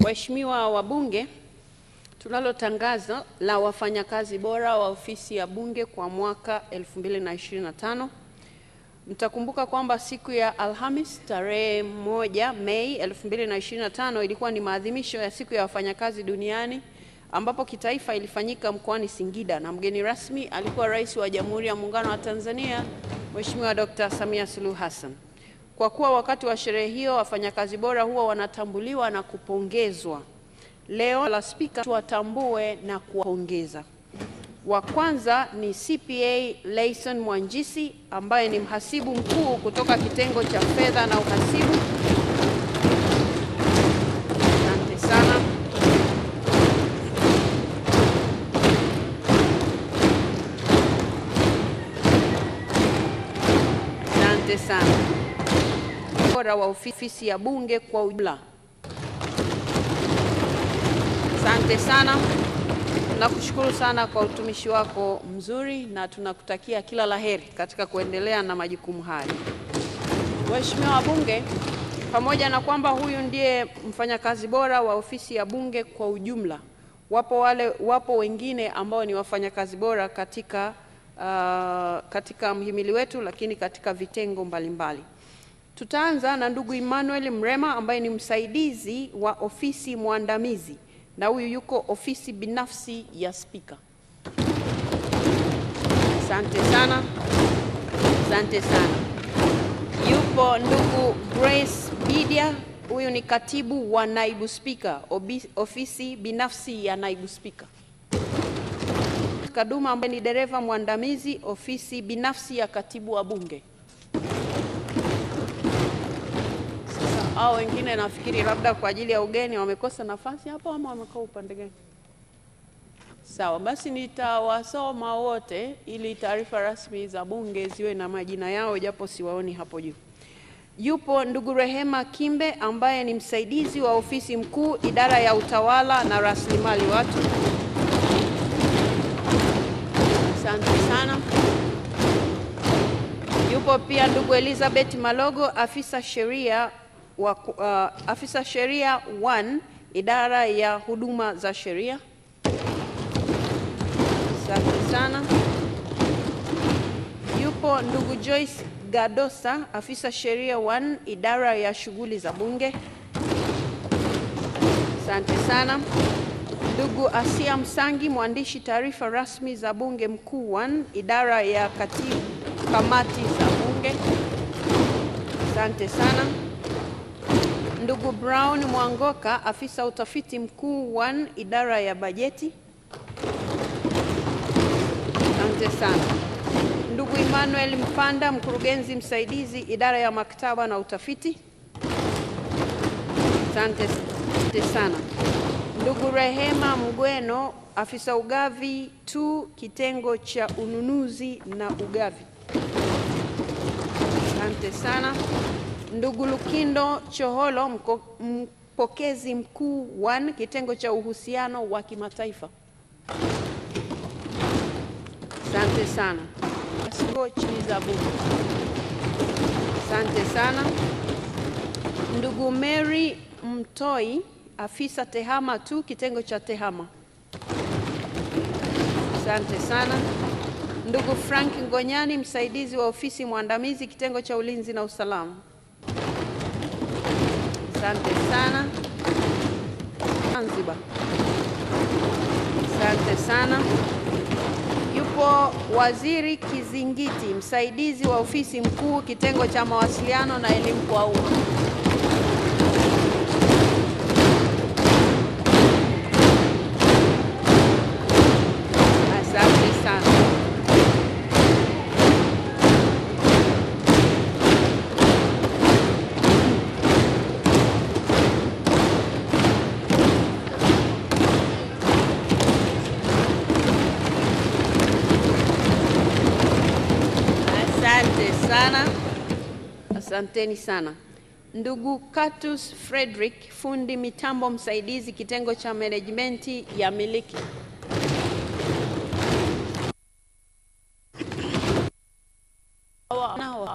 Waheshimiwa wabunge, tunalo tangazo la wafanyakazi bora wa ofisi ya bunge kwa mwaka 2025. Mtakumbuka kwamba siku ya Alhamis tarehe 1 Mei 2025 ilikuwa ni maadhimisho ya siku ya wafanyakazi duniani, ambapo kitaifa ilifanyika mkoani Singida na mgeni rasmi alikuwa Rais wa Jamhuri ya Muungano wa Tanzania, Mheshimiwa Dr. Samia Suluhu Hassan. Kwa kuwa wakati wa sherehe hiyo wafanyakazi bora huwa wanatambuliwa na kupongezwa, leo la Spika tuwatambue na kuwapongeza. Wa kwanza ni CPA Layson Mwanjisi ambaye ni mhasibu mkuu kutoka kitengo cha fedha na uhasibu. Asante sana. Asante sana. Bora wa ofisi ya bunge kwa ujumla. Asante sana. Nakushukuru sana kwa utumishi wako mzuri na tunakutakia kila laheri katika kuendelea na majukumu haya. Waheshimiwa wabunge, pamoja na kwamba huyu ndiye mfanyakazi bora wa ofisi ya bunge kwa ujumla, wapo wengine ambao ni wafanyakazi bora katika mhimili wetu, lakini katika vitengo mbalimbali. Tutaanza na ndugu Emmanuel Mrema ambaye ni msaidizi wa ofisi mwandamizi, na huyu yuko ofisi binafsi ya Spika. Asante sana. Asante sana. Yupo ndugu Grace Bidia, huyu ni katibu wa naibu Spika, ofisi binafsi ya naibu Spika. Kaduma ambaye ni dereva mwandamizi, ofisi binafsi ya katibu wa bunge. Hao wengine nafikiri labda kwa ajili ya ugeni wamekosa nafasi hapo ama wamekaa upande gani? Sawa, basi nitawasoma wote ili taarifa rasmi za bunge ziwe na majina yao japo siwaoni hapo juu. Yupo ndugu Rehema Kimbe ambaye ni msaidizi wa ofisi mkuu, idara ya utawala na rasilimali watu. Asante sana. Yupo pia ndugu Elizabeth Malogo, afisa sheria 1, idara ya huduma za sheria. Asante sana. Yupo ndugu Joyce Gadosa, afisa sheria 1, idara ya shughuli za bunge. Asante sana. Ndugu Asia Msangi, mwandishi taarifa rasmi za bunge mkuu 1, idara ya kamati za bunge. Asante sana. Ndugu Brown Mwangoka, afisa utafiti mkuu 1, idara ya bajeti. Asante sana. Ndugu Emmanuel Mpanda, mkurugenzi msaidizi, idara ya maktaba na utafiti. Asante sana. Ndugu Rehema Mgweno, afisa ugavi 2, kitengo cha ununuzi na ugavi. Asante sana. Ndugu Lukindo Choholo, mpokezi mkuu 1, kitengo cha uhusiano wa kimataifa. Asante sana. Chini za bunge. Asante sana. Ndugu Mary Mtoi, afisa tehama 2, kitengo cha tehama. Asante sana. Ndugu Frank Ngonyani, msaidizi wa ofisi mwandamizi, kitengo cha ulinzi na usalama. Asante sana. Zanzibar. Asante sana. Yupo Waziri Kizingiti, msaidizi wa ofisi mkuu, kitengo cha mawasiliano na elimu kwa umma. Asante sana. Asanteni sana. Ndugu Katus Frederick, fundi mitambo msaidizi, kitengo cha management ya miliki.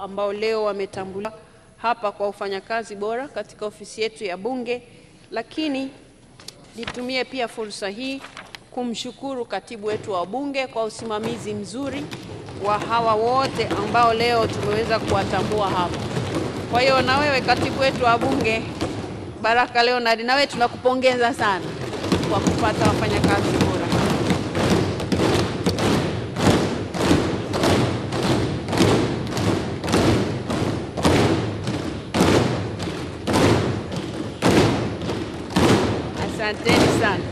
Ambao leo wametambuliwa hapa kwa ufanyakazi bora katika ofisi yetu ya bunge, lakini Nitumie pia fursa hii kumshukuru katibu wetu wa bunge kwa usimamizi mzuri wa hawa wote ambao leo tumeweza kuwatambua hapa. Kwa hiyo na wewe katibu wetu wa bunge Baraka Leonard, na wewe tunakupongeza sana kwa kupata wafanyakazi bora. Asanteni sana.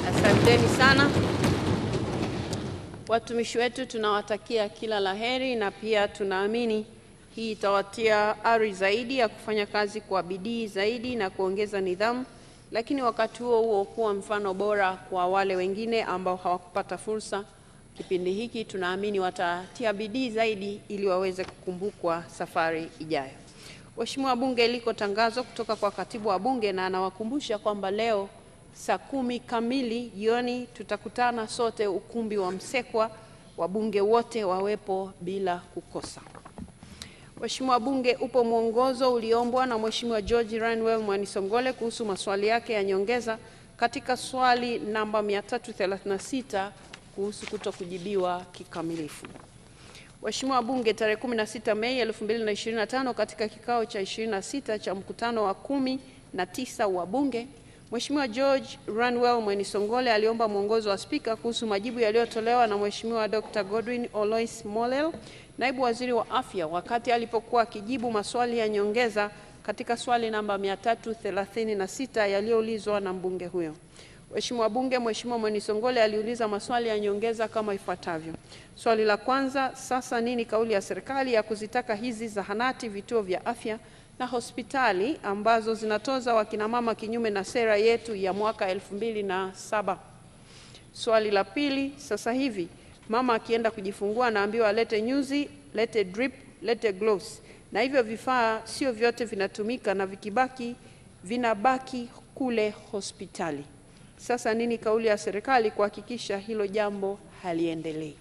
Asanteni sana. Watumishi wetu tunawatakia kila laheri, na pia tunaamini hii itawatia ari zaidi ya kufanya kazi kwa bidii zaidi na kuongeza nidhamu, lakini wakati huo huo kuwa mfano bora kwa wale wengine ambao hawakupata fursa kipindi hiki. Tunaamini watatia bidii zaidi ili waweze kukumbukwa safari ijayo. Mheshimiwa Bunge, liko tangazo kutoka kwa katibu wa bunge, na anawakumbusha kwamba leo saa 10 kamili jioni tutakutana sote ukumbi wa Msekwa, wabunge wote wawepo bila kukosa. Mheshimiwa Bunge, upo mwongozo uliombwa na Mheshimiwa George Ranwell Mwanisongole kuhusu maswali yake ya nyongeza katika swali namba 336 kuhusu kutokujibiwa kikamilifu. Mheshimiwa Bunge, tarehe 16 Mei 2025 katika kikao cha 26 cha mkutano wa 19 wa Bunge, Mheshimiwa George Ranwell Mwanisongole aliomba mwongozo wa Spika kuhusu majibu yaliyotolewa na Mheshimiwa Dr. Godwin Olois Mollel, Naibu Waziri wa Afya, wakati alipokuwa akijibu maswali ya nyongeza katika swali namba 336 yaliyoulizwa na mbunge huyo. Mheshimiwa Bunge, Mheshimiwa Mwanisongole aliuliza maswali ya nyongeza kama ifuatavyo. Swali la kwanza: sasa nini kauli ya serikali ya kuzitaka hizi zahanati, vituo vya afya na hospitali ambazo zinatoza wakina mama kinyume na sera yetu ya mwaka 2007? Swali la pili: sasa hivi mama akienda kujifungua anaambiwa lete nyuzi, lete drip, lete gloves, na hivyo vifaa sio vyote vinatumika na vikibaki vinabaki kule hospitali. Sasa nini kauli ya serikali kuhakikisha hilo jambo haliendelei?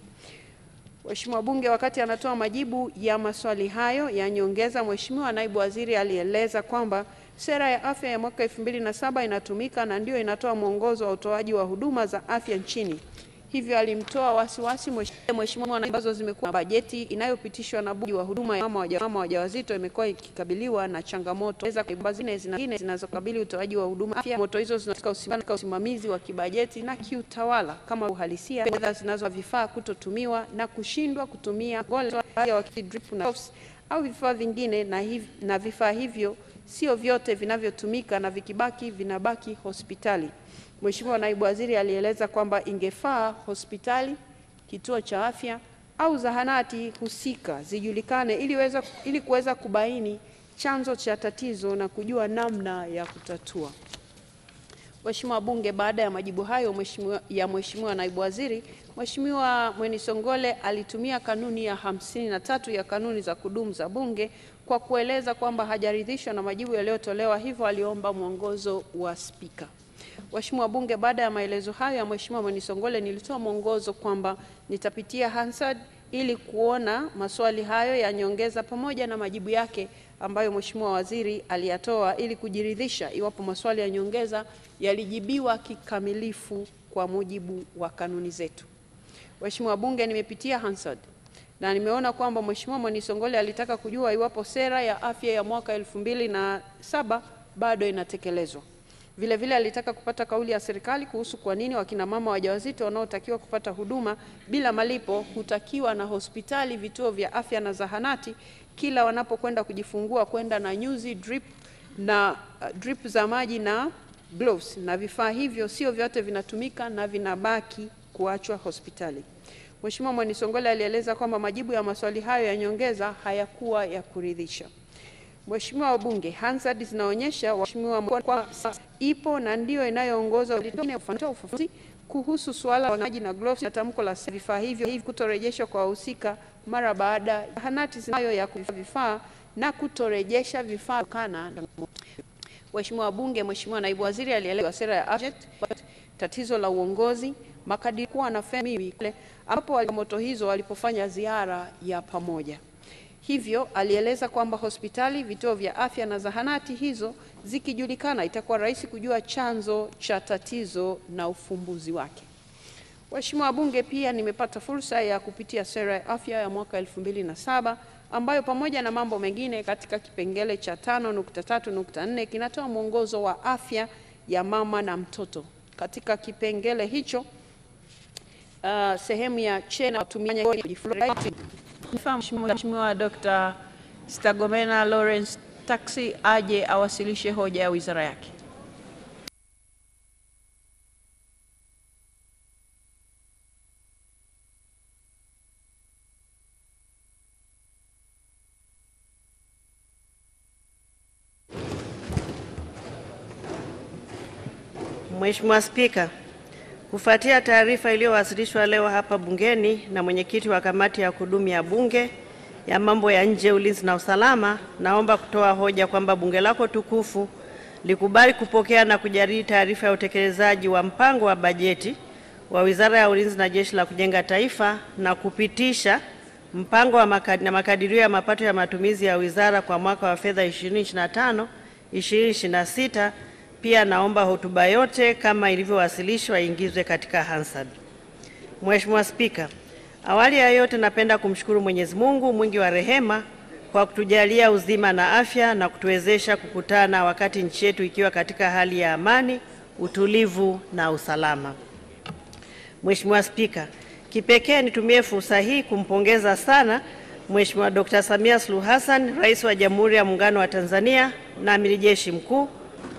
Mheshimiwa Bunge, wakati anatoa majibu ya maswali hayo ya nyongeza, Mheshimiwa Naibu Waziri alieleza kwamba sera ya afya ya mwaka 2007 inatumika na ndio inatoa mwongozo wa utoaji wa huduma za afya nchini. Hivyo alimtoa wasiwasi Mheshimiwa ambazo zimekuwa bajeti inayopitishwa na bodi wa huduma ya mama wajawazito imekuwa ikikabiliwa na changamoto zingine zinazokabili utoaji wa huduma afya. Moto hizo zinataka usimamizi wa kibajeti na kiutawala kama uhalisia, fedha zinazo vifaa kutotumiwa na kushindwa kutumia ya drip na au vifaa vingine, na vifaa hivyo sio vyote vinavyotumika na vikibaki vinabaki hospitali. Mheshimiwa Naibu Waziri alieleza kwamba ingefaa hospitali, kituo cha afya au zahanati husika zijulikane ili kuweza kubaini chanzo cha tatizo na kujua namna ya kutatua. Mheshimiwa Bunge, baada ya majibu hayo Mheshimiwa Naibu Waziri, Mheshimiwa Mwanisongole alitumia kanuni ya 53 ya kanuni za kudumu za Bunge kwa kueleza kwamba hajaridhishwa na majibu yaliyotolewa, hivyo aliomba mwongozo wa Spika. Mheshimiwa Bunge, baada ya maelezo hayo ya Mheshimiwa Mwanisongole, nilitoa mwongozo kwamba nitapitia Hansard ili kuona maswali hayo ya nyongeza pamoja na majibu yake ambayo Mheshimiwa Waziri aliyatoa ili kujiridhisha iwapo maswali ya nyongeza yalijibiwa kikamilifu kwa mujibu wa kanuni zetu. Mheshimiwa Bunge, nimepitia Hansard na nimeona kwamba Mheshimiwa Mwanisongole alitaka kujua iwapo sera ya afya ya mwaka 2007 bado inatekelezwa. Vile vile alitaka kupata kauli ya serikali kuhusu kwa nini wakina mama wajawazito wanaotakiwa kupata huduma bila malipo hutakiwa na hospitali, vituo vya afya na zahanati kila wanapokwenda kujifungua kwenda na nyuzi, drip za maji na gloves, na vifaa hivyo sio vyote vinatumika na vinabaki kuachwa hospitali. Mheshimiwa Mwanisongole alieleza kwamba majibu ya maswali hayo ya nyongeza hayakuwa ya kuridhisha. Mheshimiwa Wabunge, Hansard zinaonyesha Mheshimiwa kwa ipo na ndio inayoongoza ufafanuzi kuhusu swala la maji na gloves na tamko la vifaa hivyo kutorejeshwa kwa wahusika mara baada ya zahanati zinayo ya vifaa na kutorejesha vifaa kana. Mheshimiwa Wabunge, Mheshimiwa Naibu Waziri alieleza sera ya afya, tatizo la uongozi, makadirio na femi ambapo moto hizo walipofanya ziara ya pamoja. Hivyo alieleza kwamba hospitali, vituo vya afya na zahanati hizo zikijulikana, itakuwa rahisi kujua chanzo cha tatizo na ufumbuzi wake. Waheshimiwa wabunge, pia nimepata fursa ya kupitia sera ya afya ya mwaka 2007 ambayo pamoja na mambo mengine katika kipengele cha 5.3.4 kinatoa mwongozo wa afya ya mama na mtoto. Katika kipengele hicho sehemu ya chena watumiaji Mheshimiwa Dr. Stergomena Lawrence Tax aje awasilishe hoja ya wizara yake. Mheshimiwa Spika, kufuatia taarifa iliyowasilishwa leo hapa bungeni na mwenyekiti wa kamati ya kudumu ya Bunge ya mambo ya nje, ulinzi na usalama, naomba kutoa hoja kwamba bunge lako tukufu likubali kupokea na kujadili taarifa ya utekelezaji wa mpango wa bajeti wa Wizara ya Ulinzi na Jeshi la Kujenga Taifa na kupitisha mpango wa makadirio ya mapato ya matumizi ya wizara kwa mwaka wa fedha 2025-2026. Pia naomba hotuba yote kama ilivyowasilishwa iingizwe katika Hansard. Mheshimiwa Spika, awali ya yote napenda kumshukuru Mwenyezi Mungu mwingi wa rehema kwa kutujalia uzima na afya na kutuwezesha kukutana wakati nchi yetu ikiwa katika hali ya amani, utulivu na usalama. Mheshimiwa Spika, kipekee nitumie fursa hii kumpongeza sana Mheshimiwa Dr. Samia Suluhu Hassan, Rais wa Jamhuri ya Muungano wa Tanzania na Amiri Jeshi Mkuu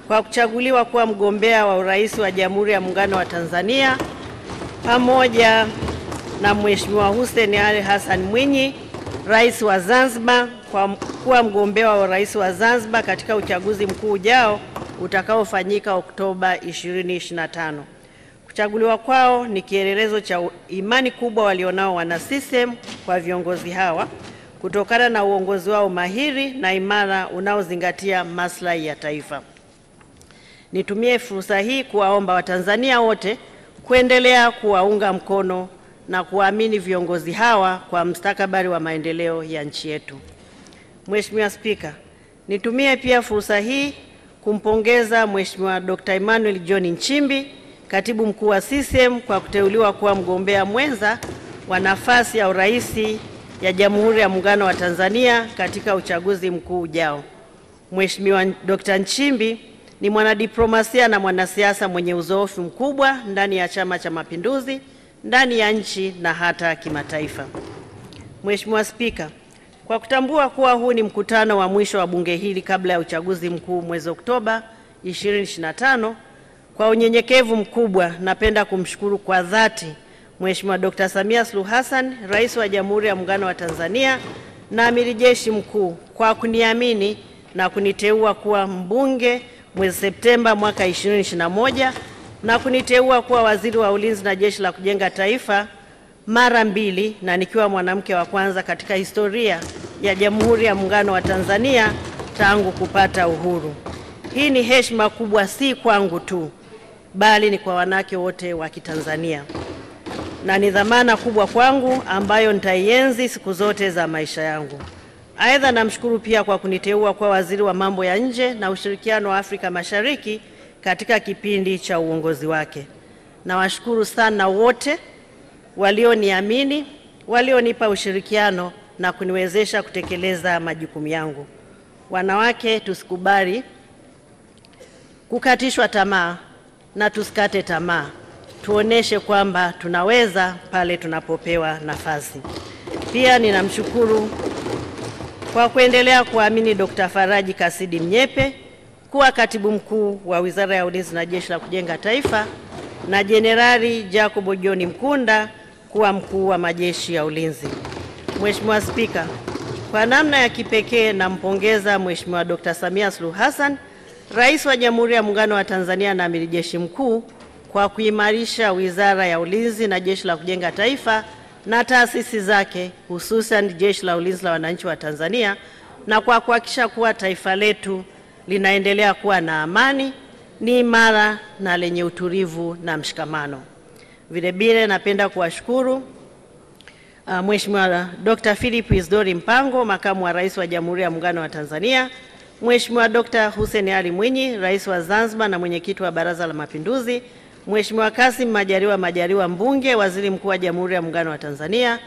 kwa kuchaguliwa kuwa mgombea wa urais wa Jamhuri ya Muungano wa Tanzania, pamoja na Mheshimiwa Hussein Ali Hassan Mwinyi, Rais wa Zanzibar, kwa kuwa mgombea wa urais wa Zanzibar katika uchaguzi mkuu ujao utakaofanyika Oktoba 2025. Kuchaguliwa kwao ni kielelezo cha imani kubwa walionao wana CCM kwa viongozi hawa kutokana na uongozi wao mahiri na imara unaozingatia maslahi ya taifa. Nitumie fursa hii kuwaomba Watanzania wote kuendelea kuwaunga mkono na kuamini viongozi hawa kwa mustakabali wa maendeleo ya nchi yetu. Mheshimiwa Spika, nitumie pia fursa hii kumpongeza Mheshimiwa Dr. Emmanuel John Nchimbi, Katibu Mkuu wa CCM, kwa kuteuliwa kuwa mgombea mwenza wa nafasi ya urais ya Jamhuri ya Muungano wa Tanzania katika uchaguzi mkuu ujao. Mheshimiwa Dr. Nchimbi ni mwanadiplomasia na mwanasiasa mwenye uzoefu mkubwa ndani ya Chama cha Mapinduzi, ndani ya nchi na hata kimataifa. Mheshimiwa Spika, kwa kutambua kuwa huu ni mkutano wa mwisho wa bunge hili kabla ya uchaguzi mkuu mwezi Oktoba 2025, kwa unyenyekevu mkubwa napenda kumshukuru kwa dhati Mheshimiwa Dr. Samia Suluhu Hassan, Rais wa Jamhuri ya Muungano wa Tanzania na Amiri Jeshi Mkuu kwa kuniamini na kuniteua kuwa mbunge mwezi Septemba mwaka 2021 na kuniteua kuwa waziri wa Ulinzi na Jeshi la Kujenga Taifa mara mbili, na nikiwa mwanamke wa kwanza katika historia ya Jamhuri ya Muungano wa Tanzania tangu kupata uhuru. Hii ni heshima kubwa si kwangu tu, bali ni kwa wanawake wote wa Kitanzania, na ni dhamana kubwa kwangu ambayo nitaienzi siku zote za maisha yangu. Aidha, namshukuru pia kwa kuniteua kwa waziri wa mambo ya nje na ushirikiano wa Afrika Mashariki katika kipindi cha uongozi wake. Nawashukuru sana wote walioniamini, walionipa ushirikiano na kuniwezesha kutekeleza majukumu yangu. Wanawake, tusikubali kukatishwa tamaa na tusikate tamaa. Tuoneshe kwamba tunaweza pale tunapopewa nafasi. Pia ninamshukuru kwa kuendelea kuamini Dr. Faraji Kasidi Mnyepe kuwa katibu mkuu wa Wizara ya Ulinzi na Jeshi la Kujenga Taifa na Jenerali Jacob John Mkunda kuwa mkuu wa majeshi ya ulinzi. Mheshimiwa Spika, kwa namna ya kipekee nampongeza Mheshimiwa Dr. Samia Suluhu Hassan, Rais wa Jamhuri ya Muungano wa Tanzania na Amiri Jeshi Mkuu, kwa kuimarisha Wizara ya Ulinzi na Jeshi la Kujenga Taifa na taasisi zake, hususan Jeshi la Ulinzi la Wananchi wa Tanzania, na kwa kuhakikisha kuwa taifa letu linaendelea kuwa na amani, ni imara na lenye utulivu na mshikamano. Vile vile napenda kuwashukuru Mheshimiwa Dr. Philip Isdori Mpango, Makamu wa Rais wa Jamhuri ya Muungano wa Tanzania, Mheshimiwa Dr. Hussein Ali Mwinyi, Rais wa Zanzibar na Mwenyekiti wa Baraza la Mapinduzi, Mheshimiwa Kassim Majaliwa Mbunge, Waziri Mkuu wa Jamhuri ya Muungano wa Tanzania,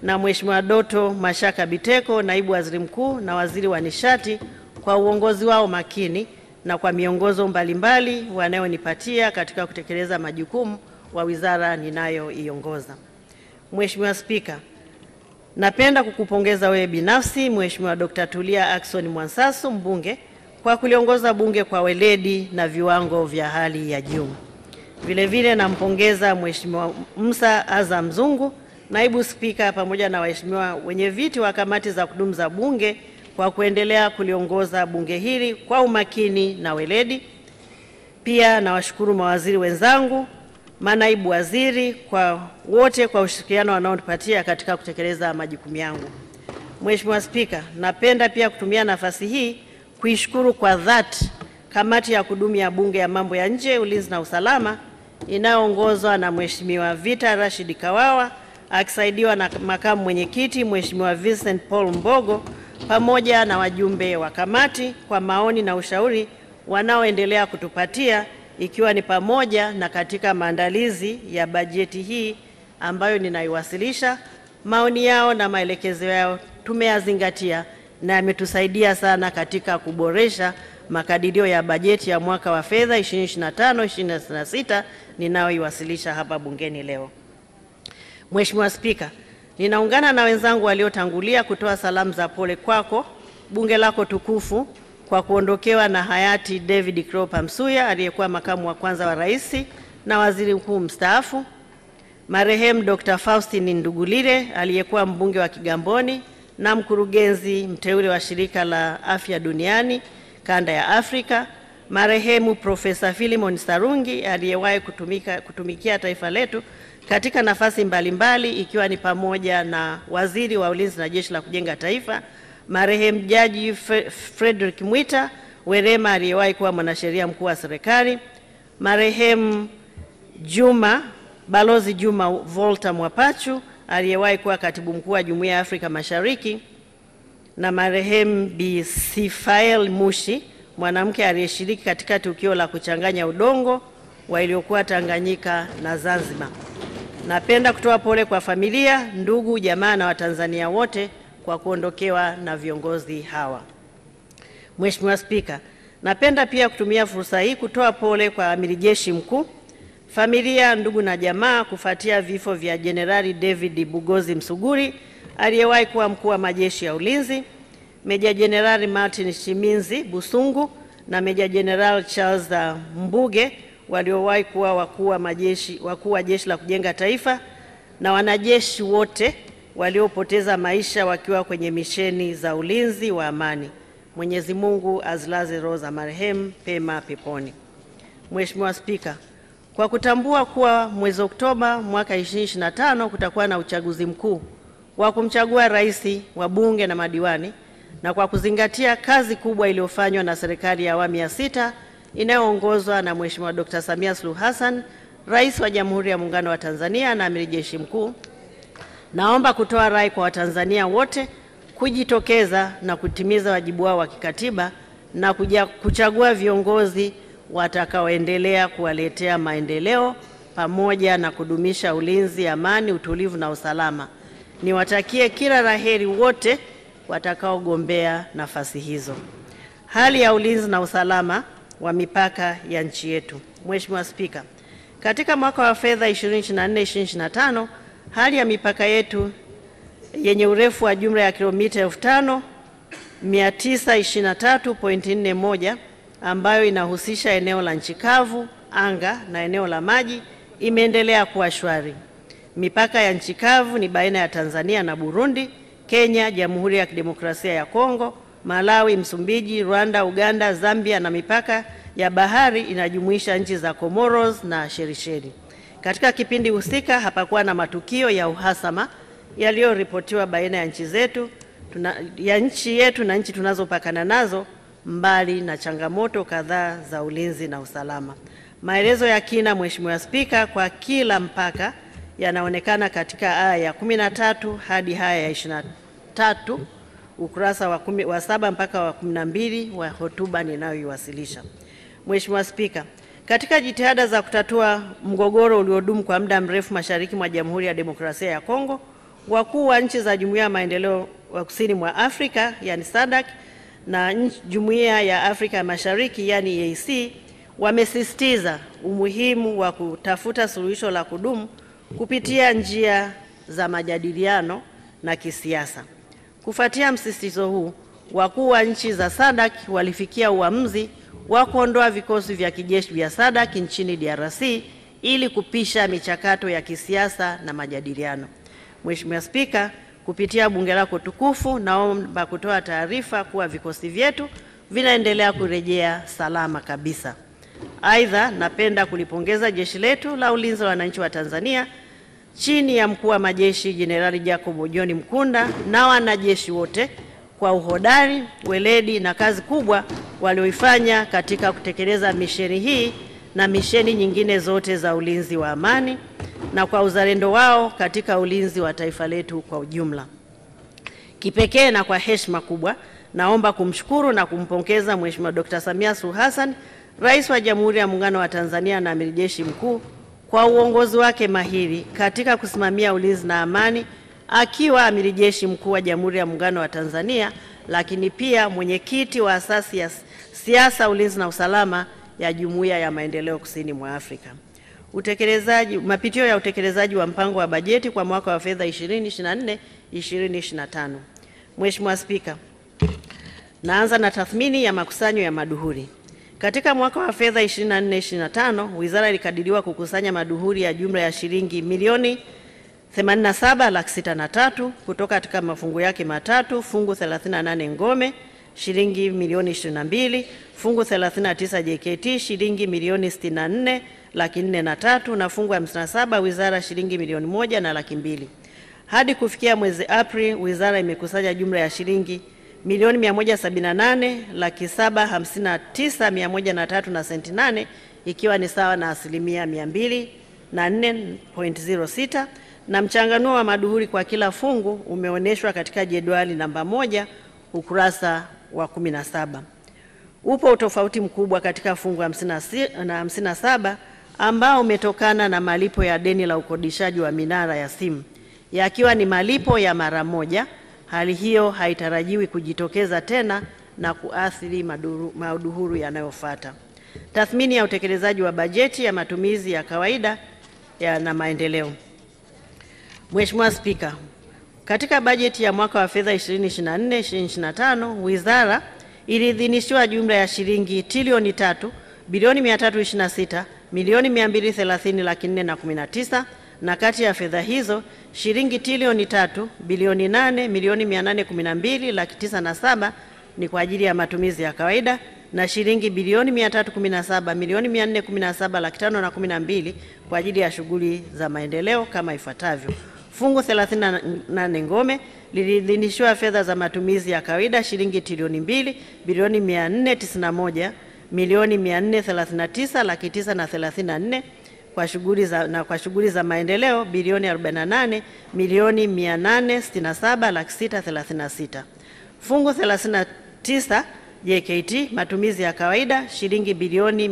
na Mheshimiwa Doto Mashaka Biteko, Naibu Waziri Mkuu na Waziri wa Nishati, kwa uongozi wao makini na kwa miongozo mbalimbali wanayonipatia katika kutekeleza majukumu wa wizara ninayoiongoza. Mheshimiwa Spika, napenda kukupongeza wewe binafsi Mheshimiwa Dr. Tulia Ackson Mwansasu mbunge kwa kuliongoza bunge kwa weledi na viwango vya hali ya juu. Vile vile nampongeza Mheshimiwa Musa Azam Zungu, Naibu Spika, pamoja na waheshimiwa wenye viti wa kamati za kudumu za bunge kwa kuendelea kuliongoza bunge hili kwa umakini na weledi. Pia nawashukuru mawaziri wenzangu, manaibu waziri, kwa wote kwa ushirikiano wanaotupatia katika kutekeleza majukumu yangu. Mheshimiwa Spika, napenda pia kutumia nafasi hii kuishukuru kwa dhati kamati ya kudumu ya bunge ya mambo ya nje, ulinzi na usalama inayoongozwa na Mheshimiwa Vita Rashid Kawawa akisaidiwa na makamu mwenyekiti Mheshimiwa Vincent Paul Mbogo, pamoja na wajumbe wa kamati kwa maoni na ushauri wanaoendelea kutupatia, ikiwa ni pamoja na katika maandalizi ya bajeti hii ambayo ninaiwasilisha. Maoni yao na maelekezo yao tumeyazingatia na yametusaidia sana katika kuboresha makadirio ya bajeti ya mwaka wa fedha 2025-2026 ninayoiwasilisha hapa bungeni leo. Mheshimiwa Spika, ninaungana na wenzangu waliotangulia kutoa salamu za pole kwako, bunge lako tukufu, kwa kuondokewa na hayati David Cropper Msuya aliyekuwa makamu wa kwanza wa rais na waziri mkuu mstaafu, marehemu Dr. Faustin Ndugulile aliyekuwa mbunge wa Kigamboni na mkurugenzi mteule wa Shirika la Afya Duniani Kanda ya Afrika, marehemu Profesa Philemon Sarungi aliyewahi kutumikia taifa letu katika nafasi mbalimbali ikiwa ni pamoja na waziri wa ulinzi na jeshi la kujenga taifa, marehemu Jaji Frederick Mwita Werema aliyewahi kuwa mwanasheria mkuu wa serikali, marehemu Balozi Juma Volta Mwapachu aliyewahi kuwa katibu mkuu wa Jumuiya ya Afrika Mashariki, na marehemu Bi Sifael Mushi, mwanamke aliyeshiriki katika tukio la kuchanganya udongo wa iliyokuwa Tanganyika na Zanzibar. Napenda kutoa pole kwa familia, ndugu, jamaa na Watanzania wote kwa kuondokewa na viongozi hawa. Mheshimiwa Spika, napenda pia kutumia fursa hii kutoa pole kwa Amiri Jeshi Mkuu, familia, ndugu na jamaa kufuatia vifo vya Jenerali David Bugozi Msuguri aliyewahi kuwa mkuu wa majeshi ya ulinzi, Meja Jenerali Martin Shiminzi Busungu na Meja Jenerali Charles Mbuge waliowahi kuwa wakuu wa jeshi la kujenga taifa, na wanajeshi wote waliopoteza maisha wakiwa kwenye misheni za ulinzi wa amani. Mwenyezi Mungu azilaze roho za marehemu pema peponi. Mheshimiwa Spika, kwa kutambua kuwa mwezi Oktoba mwaka 2025 kutakuwa na uchaguzi mkuu wa kumchagua rais, wabunge na madiwani, na kwa kuzingatia kazi kubwa iliyofanywa na serikali ya awamu ya 6 inayoongozwa na Mheshimiwa Dr. Samia Suluhu Hassan, Rais wa Jamhuri ya Muungano wa Tanzania na Amiri Jeshi Mkuu, naomba kutoa rai kwa Watanzania wote kujitokeza na kutimiza wajibu wao wa kikatiba na kuchagua viongozi watakaoendelea kuwaletea maendeleo pamoja na kudumisha ulinzi, amani, utulivu na usalama. Niwatakie kila laheri wote watakaogombea nafasi hizo. Hali ya ulinzi na usalama wa mipaka ya nchi yetu. Mheshimiwa Spika, katika mwaka wa fedha 2024-2025 hali ya mipaka yetu yenye urefu wa jumla ya kilomita 5923.41 ambayo inahusisha eneo la nchi kavu, anga na eneo la maji imeendelea kuwa shwari. Mipaka ya nchi kavu ni baina ya Tanzania na Burundi, Kenya, Jamhuri ya Kidemokrasia ya Kongo, Malawi, Msumbiji, Rwanda, Uganda, Zambia, na mipaka ya bahari inajumuisha nchi za Comoros na Seychelles. Katika kipindi husika hapakuwa na matukio ya uhasama yaliyoripotiwa baina ya nchi yetu na nchi tunazopakana nazo, mbali na changamoto kadhaa za ulinzi na usalama. Maelezo ya kina, Mheshimiwa Spika, kwa kila mpaka yanaonekana katika aya ya 13 hadi aya ya 23 ukurasa wa 7 mpaka wa 12 wa hotuba ninayoiwasilisha. Mheshimiwa Spika, katika jitihada za kutatua mgogoro uliodumu kwa muda mrefu mashariki mwa Jamhuri ya Demokrasia ya Kongo, wakuu wa nchi za Jumuiya ya Maendeleo wa Kusini mwa Afrika yani SADC na Jumuiya ya Afrika ya Mashariki yani EAC wamesisitiza umuhimu wa kutafuta suluhisho la kudumu kupitia njia za majadiliano na kisiasa. Kufuatia msisitizo huu, wakuu wa nchi za SADC walifikia uamuzi wa kuondoa vikosi vya kijeshi vya SADC nchini DRC ili kupisha michakato ya kisiasa na majadiliano. Mheshimiwa Spika, kupitia bunge lako tukufu, naomba kutoa taarifa kuwa vikosi vyetu vinaendelea kurejea salama kabisa. Aidha, napenda kulipongeza jeshi letu la ulinzi wa wananchi wa Tanzania chini ya mkuu wa majeshi Jenerali Jacob John Mkunda na wanajeshi wote kwa uhodari, weledi na kazi kubwa walioifanya katika kutekeleza misheni hii na misheni nyingine zote za ulinzi wa amani na kwa uzalendo wao katika ulinzi wa taifa letu kwa ujumla. Kipekee na kwa heshima kubwa, naomba kumshukuru na kumpongeza Mheshimiwa Dr. Samia Suluhu Hassan, Rais wa Jamhuri ya Muungano wa Tanzania na Amiri Jeshi Mkuu kwa uongozi wake mahiri katika kusimamia ulinzi na amani akiwa Amiri Jeshi Mkuu wa Jamhuri ya Muungano wa Tanzania, lakini pia mwenyekiti wa asasi ya siasa, ulinzi na usalama ya Jumuiya ya Maendeleo Kusini mwa Afrika. Mapitio ya utekelezaji wa mpango wa bajeti kwa mwaka wa fedha 2024-2025. Mheshimiwa Spika, naanza na tathmini ya makusanyo ya maduhuri. Katika mwaka wa fedha 24-25, wizara ilikadiriwa kukusanya maduhuri ya jumla ya shilingi milioni 87,603 kutoka katika mafungu yake matatu: fungu 38 ngome shilingi milioni 22, fungu 39 JKT shilingi milioni 64,403 na fungu 57 wizara shilingi milioni 1,200,000. Hadi kufikia mwezi Aprili, wizara imekusanya jumla ya shilingi milioni 178,759,103 na senti 8, ikiwa ni sawa na asilimia 204.06, na mchanganuo wa maduhuri kwa kila fungu umeonyeshwa katika jedwali namba 1 ukurasa wa 17. Upo utofauti mkubwa katika fungu 57 ambao umetokana na malipo ya deni la ukodishaji wa minara ya simu, yakiwa ni malipo ya mara moja. Hali hiyo haitarajiwi kujitokeza tena na kuathiri maduhuru yanayofuata. Tathmini ya utekelezaji wa bajeti ya matumizi ya kawaida na maendeleo. Mheshimiwa Spika, katika bajeti ya mwaka wa fedha 2024-2025, wizara iliidhinishiwa jumla ya shilingi trilioni 3 bilioni 326 milioni 230 laki 419, na kati ya fedha hizo shilingi trilioni 3 bilioni 8 milioni 812 laki 97 ni kwa ajili ya matumizi ya kawaida na shilingi bilioni 317 milioni 417 laki 512 kwa ajili ya shughuli za maendeleo kama ifuatavyo. Fungu 38 ngome liliidhinishwa fedha za matumizi ya kawaida shilingi trilioni 2 bilioni 491 milioni 439 laki 934 kwa shughuli za maendeleo bilioni 48 milioni 867 laki 636. Fungu 39 JKT matumizi ya kawaida shilingi bilioni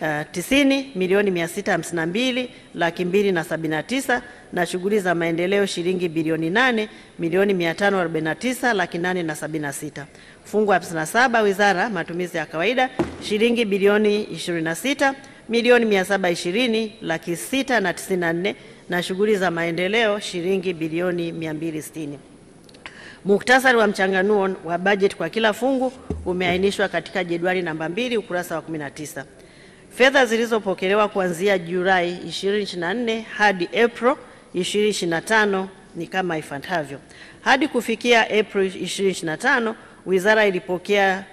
490 milioni 652 laki 279 na shughuli za maendeleo shilingi bilioni 8 milioni 549 laki 876. Fungu 57 wizara matumizi ya kawaida shilingi bilioni 26 milioni 720 laki 694 na shughuli za maendeleo shilingi bilioni 260. Muhtasari wa mchanganuo wa bajeti kwa kila fungu umeainishwa katika jedwali namba 2 ukurasa wa 19. Fedha zilizopokelewa kuanzia Julai 2024 hadi April 2025 ni kama ifuatavyo. Hadi kufikia April 2025, wizara ilipokea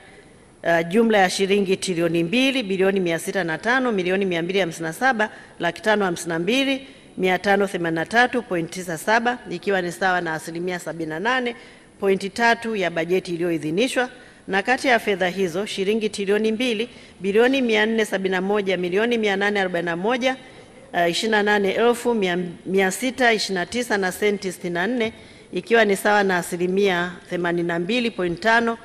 jumla ya shilingi trilioni 2 bilioni 605 milioni 257 laki 552 583.97 ikiwa ni sawa na asilimia 78.3 ya bajeti iliyoidhinishwa, na kati ya fedha hizo shilingi trilioni 2 bilioni 471 milioni 841 28,629 na senti 64, ikiwa ni sawa na asilimia 82.5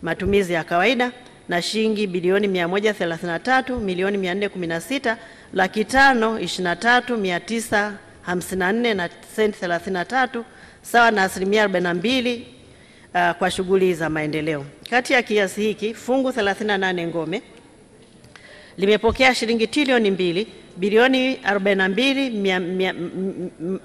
matumizi ya kawaida, na shilingi bilioni 133,523,523,954 na senti 33, sawa na asilimia 42 kwa shughuli za maendeleo. Kati ya kiasi hiki, fungu 38 ngome limepokea shilingi trilioni 2 bilioni 42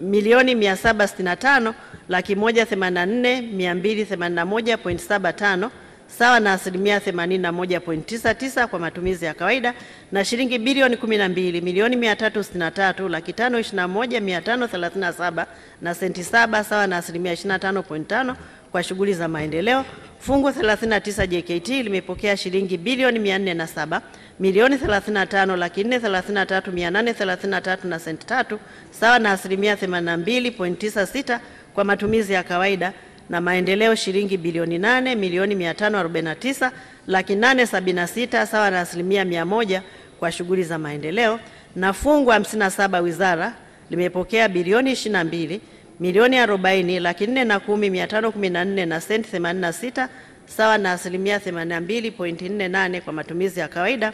milioni 765 laki 184,281.75, sawa na asilimia 81.99 kwa matumizi ya kawaida, na shilingi bilioni 12 milioni 363 laki 521,537 na senti 7, sawa na asilimia 25.5 kwa shughuli za maendeleo. Fungu 39 JKT limepokea shilingi bilioni 407 milioni 35 laki 433,833 na senti 3, sawa na asilimia 82.96 kwa matumizi ya kawaida, na maendeleo shilingi bilioni 8 milioni 549 laki 876, sawa na asilimia 100 kwa shughuli za maendeleo. Na fungu 57 wizara limepokea bilioni 22 milioni 40 laki 410,514 na senti 86, sawa na asilimia 82.48 kwa matumizi ya kawaida,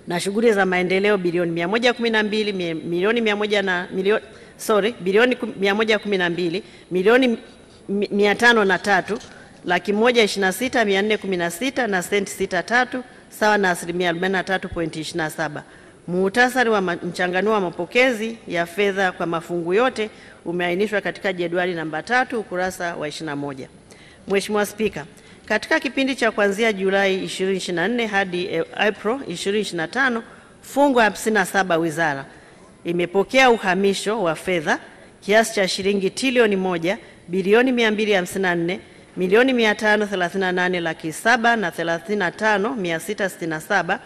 na shughuli za maendeleo bilioni 112 milioni 112 milioni 503 laki 126,416 na senti 63, sawa na asilimia 43.27. Muhtasari wa mchanganuo wa mapokezi ya fedha kwa mafungu yote umeainishwa katika jedwali namba 3 ukurasa wa 21. Mheshimiwa Spika, katika kipindi cha kuanzia Julai 2024 hadi April 2025, fungu 57 wizara imepokea uhamisho wa fedha kiasi cha shilingi trilioni 1 bilioni 254 milioni 538 laki 7 na 35,667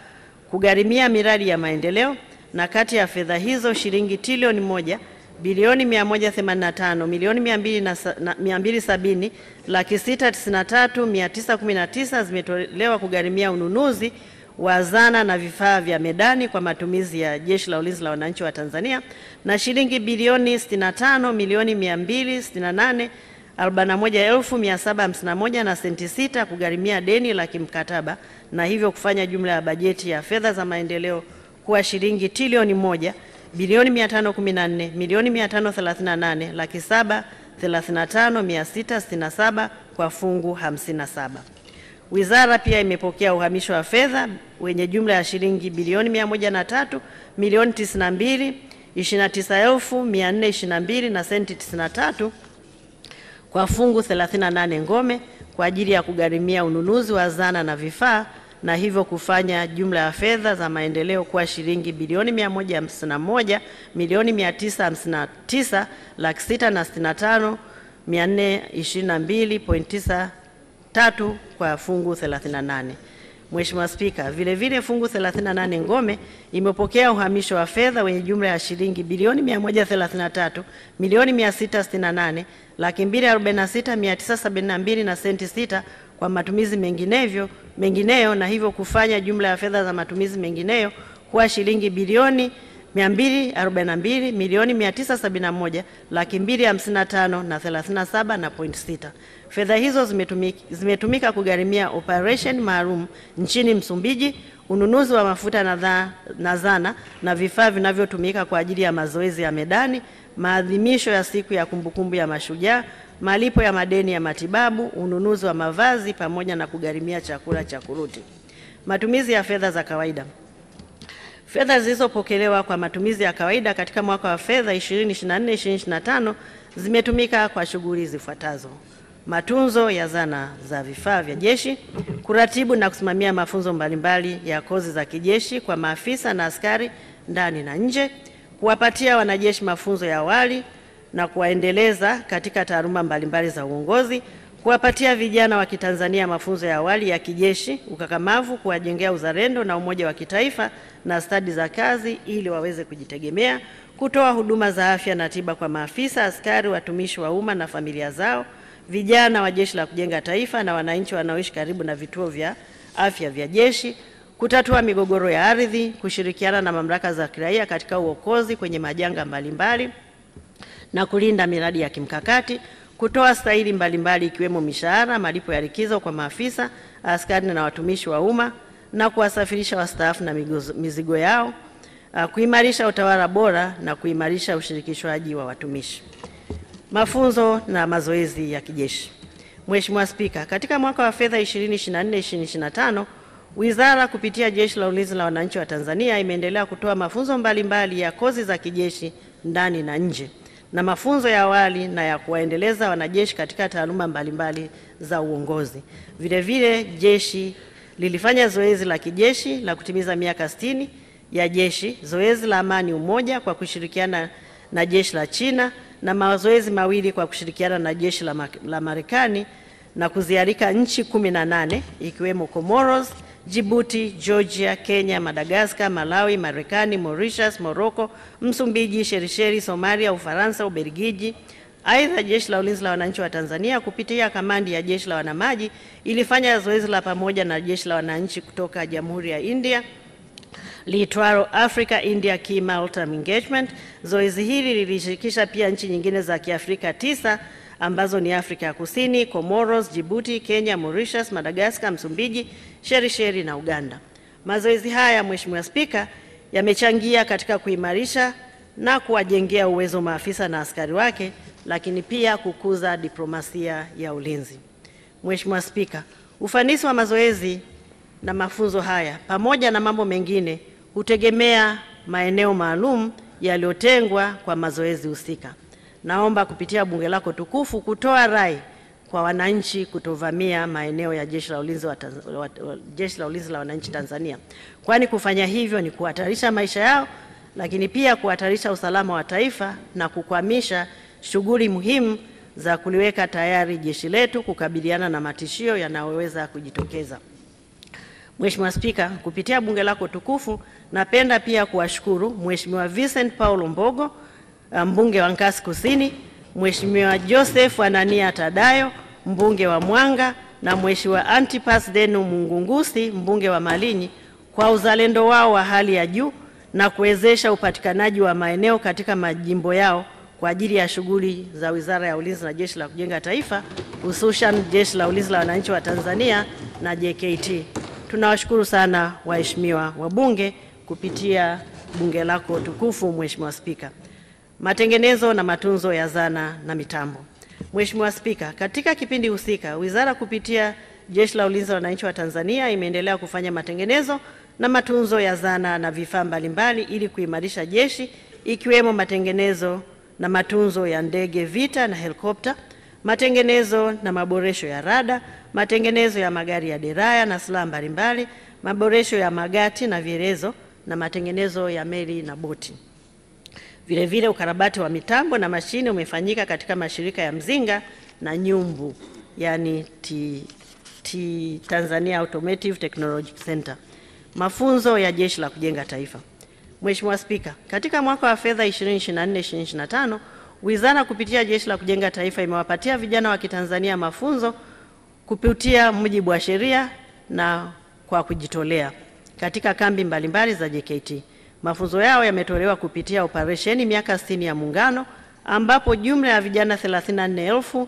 kugharimia miradi ya maendeleo, na kati ya fedha hizo shilingi trilioni 1 bilioni 185 milioni 270 laki 693,919 zimetolewa kugharimia ununuzi wa zana na vifaa vya medani kwa matumizi ya Jeshi la Ulinzi la Wananchi wa Tanzania, na shilingi bilioni 65 milioni 268 41,751 na senti 6 kugharimia deni la kimkataba, na hivyo kufanya jumla ya bajeti ya fedha za maendeleo kuwa shilingi trilioni 1 bilioni 514 milioni 538 laki 735,667 kwa fungu 57. Wizara pia imepokea uhamisho wa fedha wenye jumla ya shilingi bilioni 103 milioni 92 29,422 na senti 93 kwa fungu 38 ngome kwa ajili ya kugharimia ununuzi wa zana na vifaa, na hivyo kufanya jumla ya fedha za maendeleo kuwa shilingi bilioni 151 milioni 959 laki 665,422.93 kwa fungu 38. Mheshimiwa Spika, vile fungu 38 ngome imepokea uhamisho wa fedha wenye jumla ya shilingi bilioni 133 milioni 668 laki 246,972 na senti 6 kwa matumizi mengineyo, na hivyo kufanya jumla ya fedha za matumizi mengineyo kuwa shilingi bilioni 242 milioni 971 laki 255 na 37 na point 6. Fedha hizo zimetumika kugharimia operation maalum nchini Msumbiji, ununuzi wa mafuta na zana na vifaa vinavyotumika kwa ajili ya mazoezi ya medani, maadhimisho ya siku ya kumbukumbu ya mashujaa, malipo ya madeni ya matibabu, ununuzi wa mavazi pamoja na kugharimia chakula cha kuruti. Matumizi ya fedha za kawaida. Fedha zilizopokelewa kwa matumizi ya kawaida katika mwaka wa fedha 2024-2025 zimetumika kwa shughuli zifuatazo: matunzo ya zana za vifaa vya jeshi, kuratibu na kusimamia mafunzo mbalimbali ya kozi za kijeshi kwa maafisa na askari ndani na nje, kuwapatia wanajeshi mafunzo ya awali na kuwaendeleza katika taaluma mbalimbali za uongozi, kuwapatia vijana wa Kitanzania mafunzo ya awali ya kijeshi, ukakamavu, kuwajengea uzalendo na umoja wa kitaifa na stadi za kazi ili waweze kujitegemea, kutoa huduma za afya na tiba kwa maafisa, askari, watumishi wa umma na familia zao, vijana wa Jeshi la Kujenga Taifa na wananchi wanaoishi karibu na vituo vya afya vya jeshi, kutatua migogoro ya ardhi, kushirikiana na mamlaka za kiraia katika uokozi kwenye majanga mbalimbali na kulinda miradi ya kimkakati, kutoa stahili mbalimbali ikiwemo mishahara, malipo ya likizo kwa maafisa, askari na watumishi wa umma na kuwasafirisha wastaafu na mizigo yao, kuimarisha utawala bora na kuimarisha ushirikishwaji wa watumishi. Mafunzo na mazoezi ya kijeshi. Mheshimiwa Spika, katika mwaka wa fedha 2024-2025, Wizara kupitia Jeshi la Ulinzi la Wananchi wa Tanzania imeendelea kutoa mafunzo mbalimbali ya kozi za kijeshi ndani na nje na mafunzo ya awali na ya kuwaendeleza wanajeshi katika taaluma mbalimbali za uongozi. Vile vile jeshi lilifanya zoezi la kijeshi la kutimiza miaka 60 ya jeshi, zoezi la amani umoja kwa kushirikiana na jeshi la China na mazoezi mawili kwa kushirikiana na jeshi la Marekani na kuzialika nchi 18 ikiwemo Comoros, Djibouti, Georgia, Kenya, Madagascar, Malawi, Marekani, Mauritius, Morocco, Msumbiji, Shelisheli, Somalia, Ufaransa, Ubelgiji. Aidha, Jeshi la Ulinzi la Wananchi wa Tanzania kupitia kamandi ya Jeshi la Wanamaji ilifanya zoezi la pamoja na Jeshi la Wananchi kutoka Jamhuri ya India liitwalo Africa India Key Maritime Engagement. Zoezi hili lilishirikisha pia nchi nyingine za Kiafrika 9 ambazo ni Afrika ya Kusini, Comoros, Djibouti, Kenya, Mauritius, Madagascar, Msumbiji, Shelisheli na Uganda. Mazoezi haya, Mheshimiwa Spika, yamechangia katika kuimarisha na kuwajengea uwezo maafisa na askari wake, lakini pia kukuza diplomasia ya ulinzi. Mheshimiwa Spika, ufanisi wa mazoezi na mafunzo haya pamoja na mambo mengine hutegemea maeneo maalum yaliyotengwa kwa mazoezi husika. Naomba kupitia bunge lako tukufu kutoa rai kwa wananchi kutovamia maeneo ya Jeshi la Ulinzi la Wananchi Tanzania, kwani kufanya hivyo ni kuhatarisha maisha yao, lakini pia kuhatarisha usalama wa taifa na kukwamisha shughuli muhimu za kuliweka tayari jeshi letu kukabiliana na matishio yanayoweza kujitokeza. Mheshimiwa Spika, kupitia bunge lako tukufu, napenda pia kuwashukuru Mheshimiwa Vincent Paulo Mbogo, mbunge wa Nkasi Kusini, Mheshimiwa Joseph Anania Tadayo, mbunge wa Mwanga, na Mheshimiwa Antipas Denu Mungungusi, mbunge wa Malinyi, kwa uzalendo wao wa hali ya juu na kuwezesha upatikanaji wa maeneo katika majimbo yao kwa ajili ya shughuli za Wizara ya Ulinzi na Jeshi la Kujenga Taifa, hususan Jeshi la Ulinzi la Wananchi wa Tanzania na JKT. Tunawashukuru sana waheshimiwa wabunge kupitia bunge lako tukufu. Mheshimiwa Spika, matengenezo na matunzo ya zana na mitambo. Mheshimiwa Spika, katika kipindi husika, wizara kupitia Jeshi la Ulinzi la Wananchi wa Tanzania imeendelea kufanya matengenezo na matunzo ya zana na vifaa mbalimbali ili kuimarisha jeshi, ikiwemo matengenezo na matunzo ya ndege vita na helikopta, matengenezo na maboresho ya rada, matengenezo ya magari ya deraya na silaha mbalimbali, maboresho ya magati na vielezo na matengenezo ya meli na boti. Vile vile ukarabati wa mitambo na mashine umefanyika katika mashirika ya Mzinga na Nyumbu, yani Tanzania Automotive Technology Center. Mafunzo ya Jeshi la Kujenga Taifa. Mheshimiwa Spika, katika mwaka wa fedha 2024-2025, wizara kupitia Jeshi la Kujenga Taifa imewapatia vijana wa Kitanzania mafunzo kupitia mujibu wa sheria na kwa kujitolea katika kambi mbalimbali za JKT. Mafunzo yao yametolewa kupitia operesheni miaka 60 ya Muungano, ambapo jumla ya vijana 34,000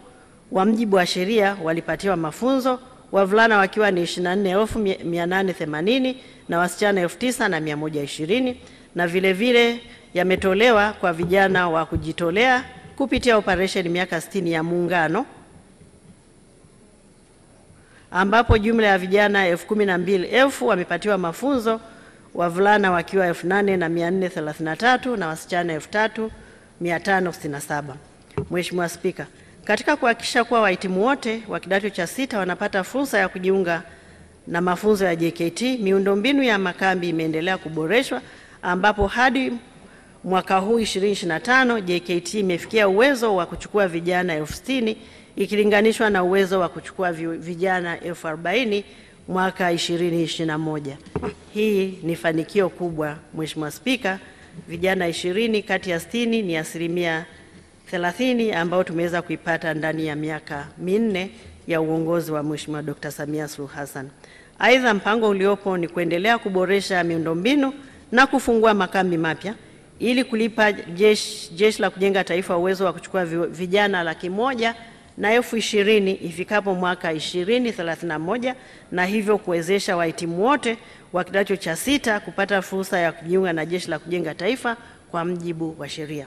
wa mujibu wa sheria walipatiwa mafunzo, wavulana wakiwa ni 24,880 na wasichana 9,120, na vile vile yametolewa kwa vijana wa kujitolea kupitia operesheni miaka 60 ya Muungano, ambapo jumla ya vijana 12,000 wamepatiwa mafunzo, wavulana wakiwa 8,433 na wasichana 3,567. Mheshimiwa Spika, katika kuhakikisha kuwa wahitimu wote wa kidato cha 6 wanapata fursa ya kujiunga na mafunzo ya JKT, miundombinu ya makambi imeendelea kuboreshwa, ambapo hadi mwaka huu 2025 JKT imefikia uwezo wa kuchukua vijana 60,000 ikilinganishwa na uwezo wa kuchukua vijana 40,000 mwaka 2021. Hii ni fanikio kubwa, Mheshimiwa Spika. Vijana 20 kati ya 60 ni 30% ambao tumeweza kuipata ndani ya miaka 4 ya uongozi wa Mheshimiwa Dr. Samia Suluhu Hassan. Aidha, mpango uliopo ni kuendelea kuboresha miundombinu na kufungua makambi mapya ili kulipa Jeshi la Kujenga Taifa uwezo wa kuchukua vijana 120,000 ifikapo mwaka 2031, na hivyo kuwezesha wahitimu wote wa kidato cha 6 kupata fursa ya kujiunga na Jeshi la Kujenga Taifa kwa mujibu wa sheria.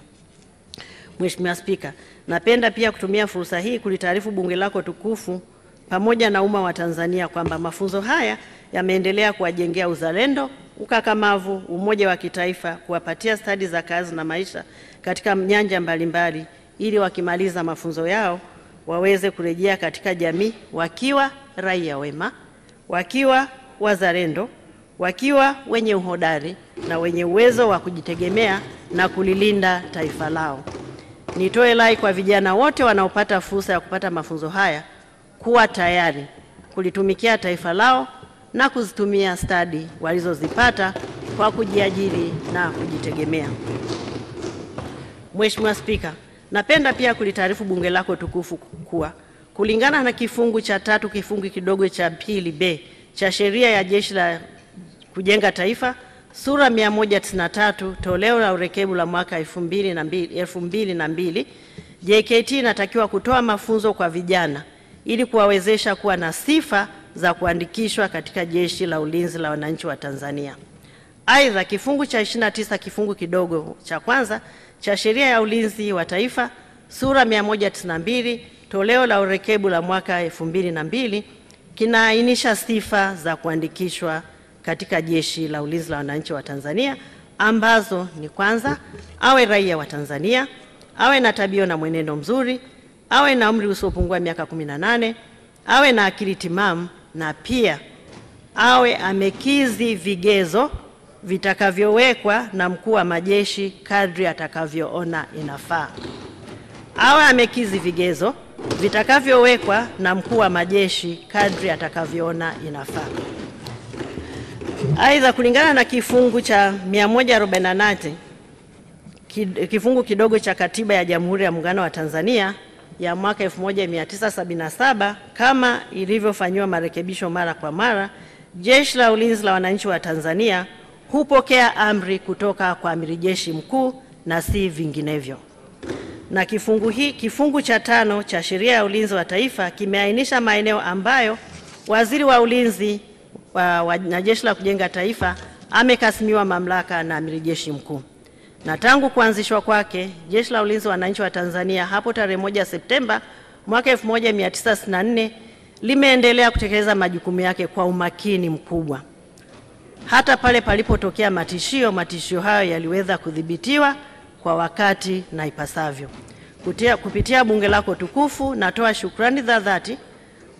Mheshimiwa Spika, napenda pia kutumia fursa hii kulitaarifu Bunge lako tukufu pamoja na umma wa Tanzania kwamba mafunzo haya yameendelea kuwajengea uzalendo, ukakamavu, umoja wa kitaifa, kuwapatia stadi za kazi na maisha katika nyanja mbalimbali ili wakimaliza mafunzo yao waweze kurejea katika jamii wakiwa raia wema, wakiwa wazalendo, wakiwa wenye uhodari na wenye uwezo wa kujitegemea na kulilinda taifa lao. Nitoe rai kwa vijana wote wanaopata fursa ya kupata mafunzo haya kuwa tayari kulitumikia taifa lao na kuzitumia stadi walizozipata kwa kujiajiri na kujitegemea. Mheshimiwa Spika, napenda pia kulitaarifu Bunge lako tukufu kuwa kulingana na kifungu cha 3 kifungu kidogo cha 2B cha sheria ya Jeshi la Kujenga Taifa sura 193 toleo la urekebu la mwaka 2002, JKT inatakiwa kutoa mafunzo kwa vijana ili kuwawezesha kuwa na sifa za kuandikishwa katika Jeshi la Ulinzi la Wananchi wa Tanzania. Aidha, kifungu cha 29 kifungu kidogo cha kwanza cha sheria ya Ulinzi wa Taifa sura 192 toleo la urekebu la mwaka 2002 kinaainisha sifa za kuandikishwa katika Jeshi la Ulinzi la Wananchi wa Tanzania ambazo ni: kwanza, awe raia wa Tanzania, awe na tabia na mwenendo mzuri, awe na umri usiopungua miaka 18, awe na akili timamu, na pia awe amekizi vigezo vitakavyowekwa na mkuu wa majeshi kadri atakavyoona inafaa. Awe amekizi vigezo vitakavyowekwa na mkuu wa majeshi kadri atakavyoona inafaa. Aidha, kulingana na kifungu cha 148 kifungu kidogo cha Katiba ya Jamhuri ya Muungano wa Tanzania ya mwaka 1977 kama ilivyofanywa marekebisho mara kwa mara, Jeshi la Ulinzi la Wananchi wa Tanzania hupokea amri kutoka kwa Amiri Jeshi Mkuu na si vinginevyo. Na kifungu cha 5 cha Sheria ya Ulinzi wa Taifa kimeainisha maeneo ambayo Waziri wa Ulinzi na Jeshi la Kujenga Taifa amekasimiwa mamlaka na Amiri Jeshi Mkuu. Na tangu kuanzishwa kwake, Jeshi la Ulinzi wa Wananchi wa Tanzania hapo tarehe 1 Septemba mwaka 1964 limeendelea kutekeleza majukumu yake kwa umakini mkubwa. Hata pale palipotokea matishio hayo yaliweza kudhibitiwa kwa wakati na ipasavyo. Kupitia Bunge lako tukufu, natoa shukrani za dhati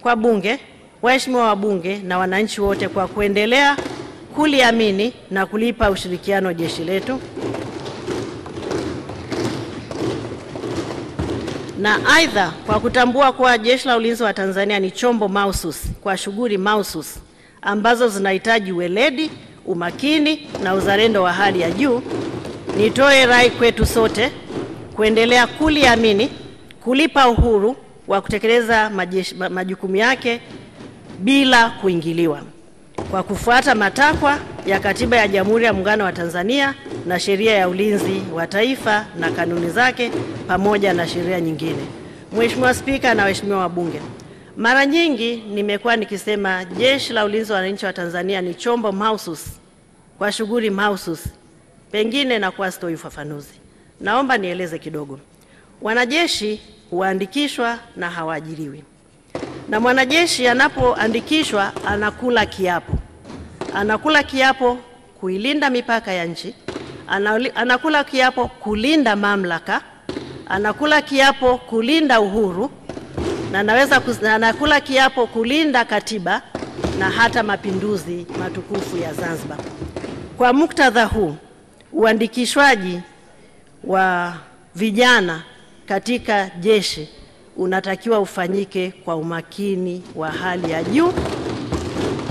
kwa Bunge, waheshimiwa wabunge na wananchi wote kwa kuendelea kuliamini na kulipa ushirikiano jeshi letu. Na aidha, kwa kutambua kuwa Jeshi la Ulinzi wa Tanzania ni chombo mahususi kwa shughuli mahususi ambazo zinahitaji weledi, umakini na uzalendo wa hali ya juu, nitoe rai kwetu sote kuendelea kuliamini, kulipa uhuru wa kutekeleza majukumu yake bila kuingiliwa, kwa kufuata matakwa ya Katiba ya Jamhuri ya Muungano wa Tanzania na Sheria ya Ulinzi wa Taifa na kanuni zake pamoja na sheria nyingine. Mheshimiwa Spika na waheshimiwa wabunge, mara nyingi nimekuwa nikisema Jeshi la Ulinzi wa Wananchi wa Tanzania ni chombo mahususi kwa shughuli mahususi, pengine na kwa sitoi ufafanuzi. Naomba nieleze kidogo. Wanajeshi huandikishwa na hawaajiriwi. Na mwanajeshi anapoandikishwa anakula kiapo. Anakula kiapo kuilinda mipaka ya nchi, anakula kiapo kulinda mamlaka, anakula kiapo kulinda uhuru, na anakula kiapo kulinda katiba na hata mapinduzi matukufu ya Zanzibar. Kwa muktadha huu, uandikishwaji wa vijana katika jeshi unatakiwa ufanyike kwa umakini wa hali ya juu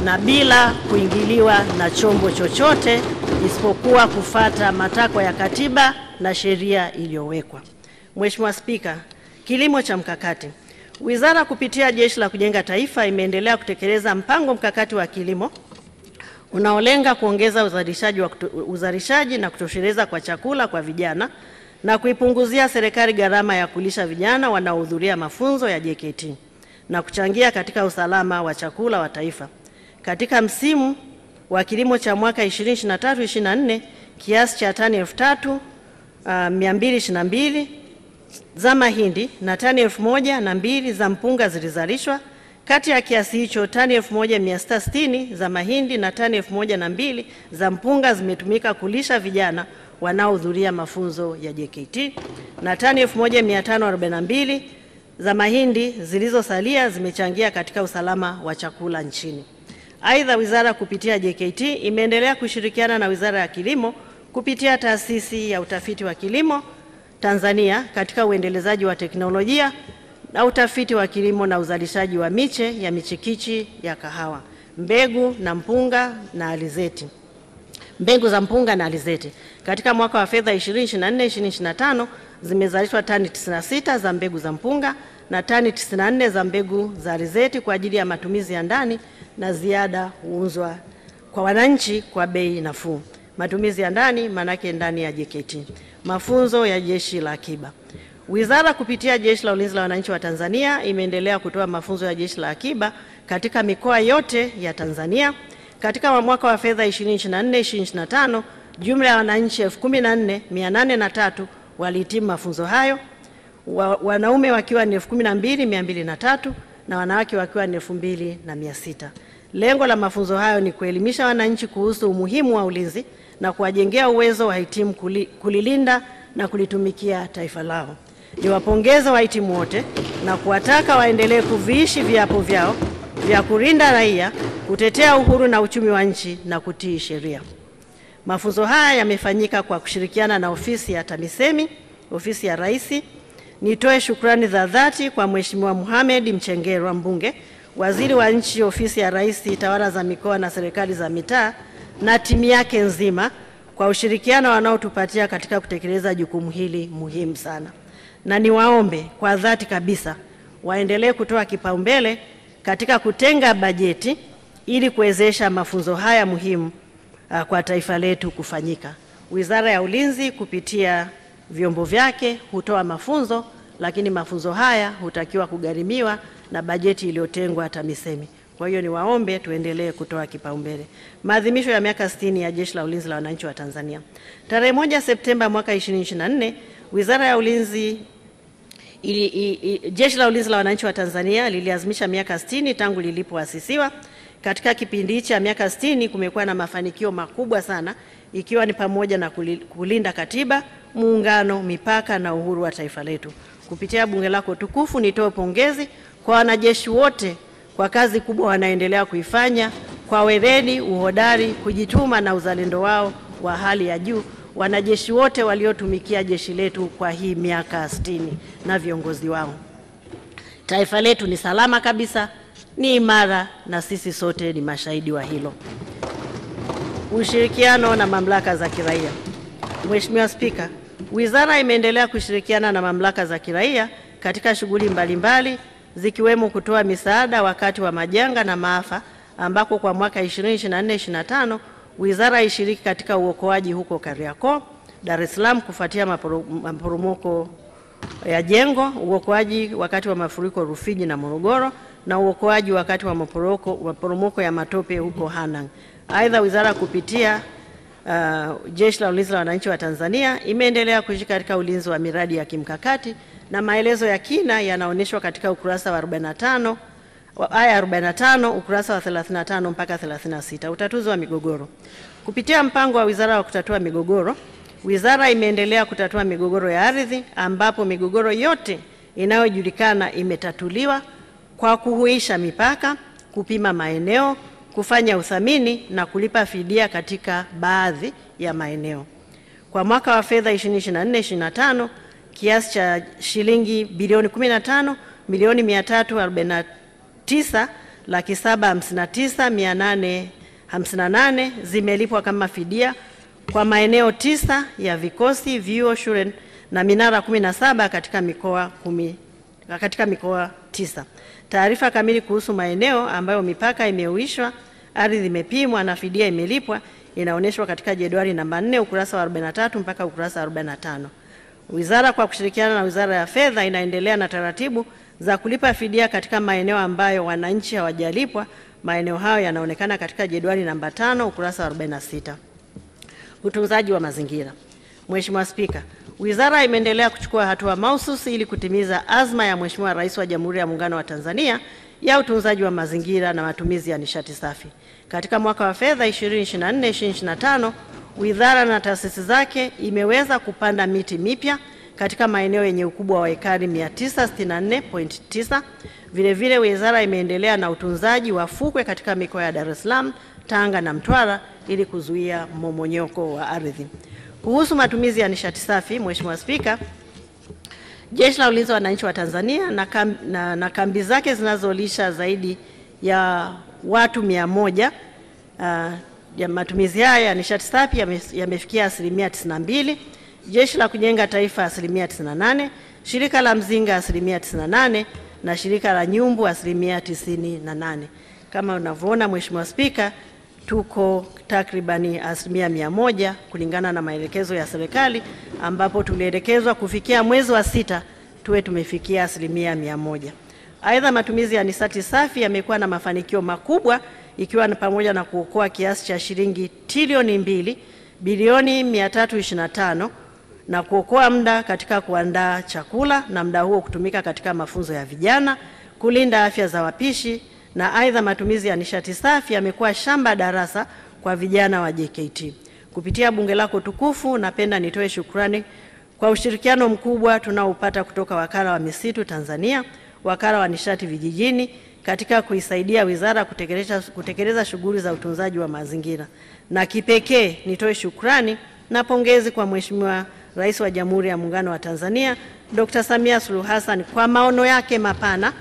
na bila kuingiliwa na chombo chochote isipokuwa kufata matakwa ya katiba na sheria iliyowekwa. Mheshimiwa Spika, kilimo cha mkakati. Wizara kupitia Jeshi la Kujenga Taifa imeendelea kutekeleza mpango mkakati wa kilimo unaolenga kuongeza uzalishaji na kutosheleza kwa chakula kwa vijana na kuipunguzia serikali gharama ya kulisha vijana wanaohudhuria mafunzo ya JKT na kuchangia katika usalama wa chakula wa taifa. Katika msimu wa kilimo cha mwaka 2023-2024 kiasi cha tani 3,222 za mahindi na tani 1,002 za mpunga zilizalishwa. Kati ya kiasi hicho, tani 1,660 za mahindi na tani 1,002 za mpunga zimetumika kulisha vijana wanaohudhuria mafunzo ya JKT na tani 1,542 za mahindi zilizosalia zimechangia katika usalama wa chakula nchini. Aidha, wizara kupitia JKT imeendelea kushirikiana na Wizara ya Kilimo kupitia Taasisi ya Utafiti wa Kilimo Tanzania katika uendelezaji wa teknolojia na utafiti wa kilimo na uzalishaji wa miche ya michikichi ya kahawa, mbegu za mpunga na alizeti. Katika mwaka wa fedha 2024-2025 zimezalishwa tani 96 za mbegu za mpunga na tani 94 za mbegu za alizeti kwa ajili ya matumizi ya ndani, na ziada huuzwa kwa wananchi kwa bei nafuu. Matumizi ya ndani manake ndani ya JKT. Mafunzo ya Jeshi la Akiba. Wizara kupitia Jeshi la Ulinzi la Wananchi wa Tanzania imeendelea kutoa mafunzo ya Jeshi la Akiba katika mikoa yote ya Tanzania. Katika mwaka wa fedha 2024-2025 jumla ya wananchi 14,803 walihitimu mafunzo hayo, wanaume wakiwa ni 12,203 na wanawake wakiwa ni 2,600. Lengo la mafunzo hayo ni kuelimisha wananchi kuhusu umuhimu wa ulinzi na kuwajengea uwezo wahitimu kulilinda na kulitumikia taifa lao. Niwapongeze wahitimu wote na kuwataka waendelee kuviishi viapo vyao vya kulinda raia, kutetea uhuru na uchumi wa nchi na kutii sheria. Mafunzo haya yamefanyika kwa kushirikiana na ofisi ya TAMISEMI, ofisi ya Rais. Nitoe shukrani za dhati kwa Mheshimiwa Mohamed Mchengerwa Mbunge, Waziri wa Nchi, Ofisi ya Rais, Tawala za Mikoa na Serikali za Mitaa na timu yake nzima kwa ushirikiano wanaotupatia katika kutekeleza jukumu hili muhimu sana. Na niwaombe kwa dhati kabisa waendelee kutoa kipaumbele katika kutenga bajeti ili kuwezesha mafunzo haya muhimu kwa taifa letu kufanyika. Wizara ya Ulinzi kupitia vyombo vyake hutoa mafunzo, lakini mafunzo haya hutakiwa kugharimiwa na bajeti iliyotengwa TAMISEMI. Kwa hiyo niwaombe tuendelee kutoa kipaumbele. Maadhimisho ya miaka 60 ya Jeshi la Ulinzi la Wananchi wa Tanzania. Tarehe 1 Septemba mwaka 2024, Wizara ya Ulinzi Jeshi la Ulinzi la Wananchi wa Tanzania liliazimisha miaka 60 tangu lilipoasisiwa. Katika kipindi cha miaka 60 kumekuwa na mafanikio makubwa sana, ikiwa ni pamoja na kulinda katiba, muungano, mipaka na uhuru wa taifa letu. Kupitia bunge lako tukufu, nitoe pongezi kwa wanajeshi wote kwa kazi kubwa wanaendelea kuifanya kwa weledi, uhodari, kujituma na uzalendo wao wa hali ya juu. Wanajeshi wote waliotumikia jeshi letu kwa hii miaka 60 na viongozi wao. Taifa letu ni salama kabisa, ni imara na sisi sote ni mashahidi wa hilo. Ushirikiano na mamlaka za kiraia. Mheshimiwa Spika, wizara imeendelea kushirikiana na mamlaka za kiraia katika shughuli mbalimbali zikiwemo kutoa misaada wakati wa majanga na maafa, ambako kwa mwaka 2024-2025 wizara ishiriki katika uokoaji huko Kariakoo, Dar es Salaam kufuatia maporomoko ya jengo, uokoaji wakati wa mafuriko Rufiji na Morogoro, na uokoaji wakati wa maporomoko ya matope huko Hanang'. Aidha, wizara kupitia Jeshi la Ulinzi la Wananchi wa Tanzania imeendelea kushiriki katika ulinzi wa miradi ya kimkakati, na maelezo ya kina yanaonyeshwa katika ukurasa wa 45 aya 45, ukurasa wa 35 mpaka 36. Utatuzi wa migogoro. Kupitia mpango wa wizara wa kutatua migogoro, wizara imeendelea kutatua migogoro ya ardhi, ambapo migogoro yote inayojulikana imetatuliwa kwa kuhuisha mipaka, kupima maeneo, kufanya uthamini na kulipa fidia katika baadhi ya maeneo. Kwa mwaka wa fedha 2024-2025 kiasi cha shilingi bilioni 15,349,759,858 zimelipwa kama fidia kwa maeneo 9 ya vikosi, vyuo, shule na minara 17 katika mikoa 9. Taarifa kamili kuhusu maeneo ambayo mipaka imeuishwa, ardhi imepimwa na fidia imelipwa inaonyeshwa katika jedwali namba 4 ukurasa wa 43 mpaka ukurasa wa 45. Wizara kwa kushirikiana na Wizara ya Fedha inaendelea na taratibu za kulipa fidia katika maeneo ambayo wananchi hawajalipwa. Maeneo hayo yanaonekana katika jedwali namba 5 ukurasa wa 46. Utunzaji wa mazingira. Mheshimiwa Spika, Wizara imeendelea kuchukua hatua mahususi ili kutimiza azma ya Mheshimiwa Rais wa Jamhuri ya Muungano wa Tanzania ya utunzaji wa mazingira na matumizi ya nishati safi. Katika mwaka wa fedha 2024-2025, Wizara na taasisi zake imeweza kupanda miti mipya katika maeneo yenye ukubwa wa ekari 964.9. Vile Wizara imeendelea na utunzaji wa fukwe katika mikoa ya Dar es Salaam, Tanga na Mtwara ili kuzuia mmomonyoko wa ardhi. Kuhusu matumizi ya nishati safi, Mheshimiwa Spika, Jeshi la Ulinzi wa Wananchi wa Tanzania na kambi zake zinazolisha zaidi ya watu 100 ya matumizi haya ya nishati safi yamefikia 92%, Jeshi la Kujenga Taifa 98%, Shirika la Mzinga 98% na Shirika la Nyumbu 98%. Kama unavyoona Mheshimiwa Spika, tuko takribani 100% kulingana na maelekezo ya serikali, ambapo tulielekezwa kufikia mwezi wa 6 tuwe tumefikia 100%. Aidha, matumizi ya nishati safi yamekuwa na mafanikio makubwa, ikiwa ni pamoja na kuokoa kiasi cha shilingi trilioni 2 bilioni 325 na kuokoa muda katika kuandaa chakula na muda huo kutumika katika mafunzo ya vijana, kulinda afya za wapishi. Na aidha, matumizi ya nishati safi yamekuwa shamba darasa kwa vijana wa JKT. Kupitia bunge lako tukufu, napenda nitoe shukrani kwa ushirikiano mkubwa tunaoupata kutoka Wakala wa Misitu Tanzania, Wakala wa Nishati Vijijini katika kuisaidia wizara kutekeleza shughuli za utunzaji wa mazingira. Na kipekee nitoe shukrani na pongezi kwa Mheshimiwa Rais wa Jamhuri ya Muungano wa Tanzania, Dr. Samia Suluhu Hassan kwa maono yake mapana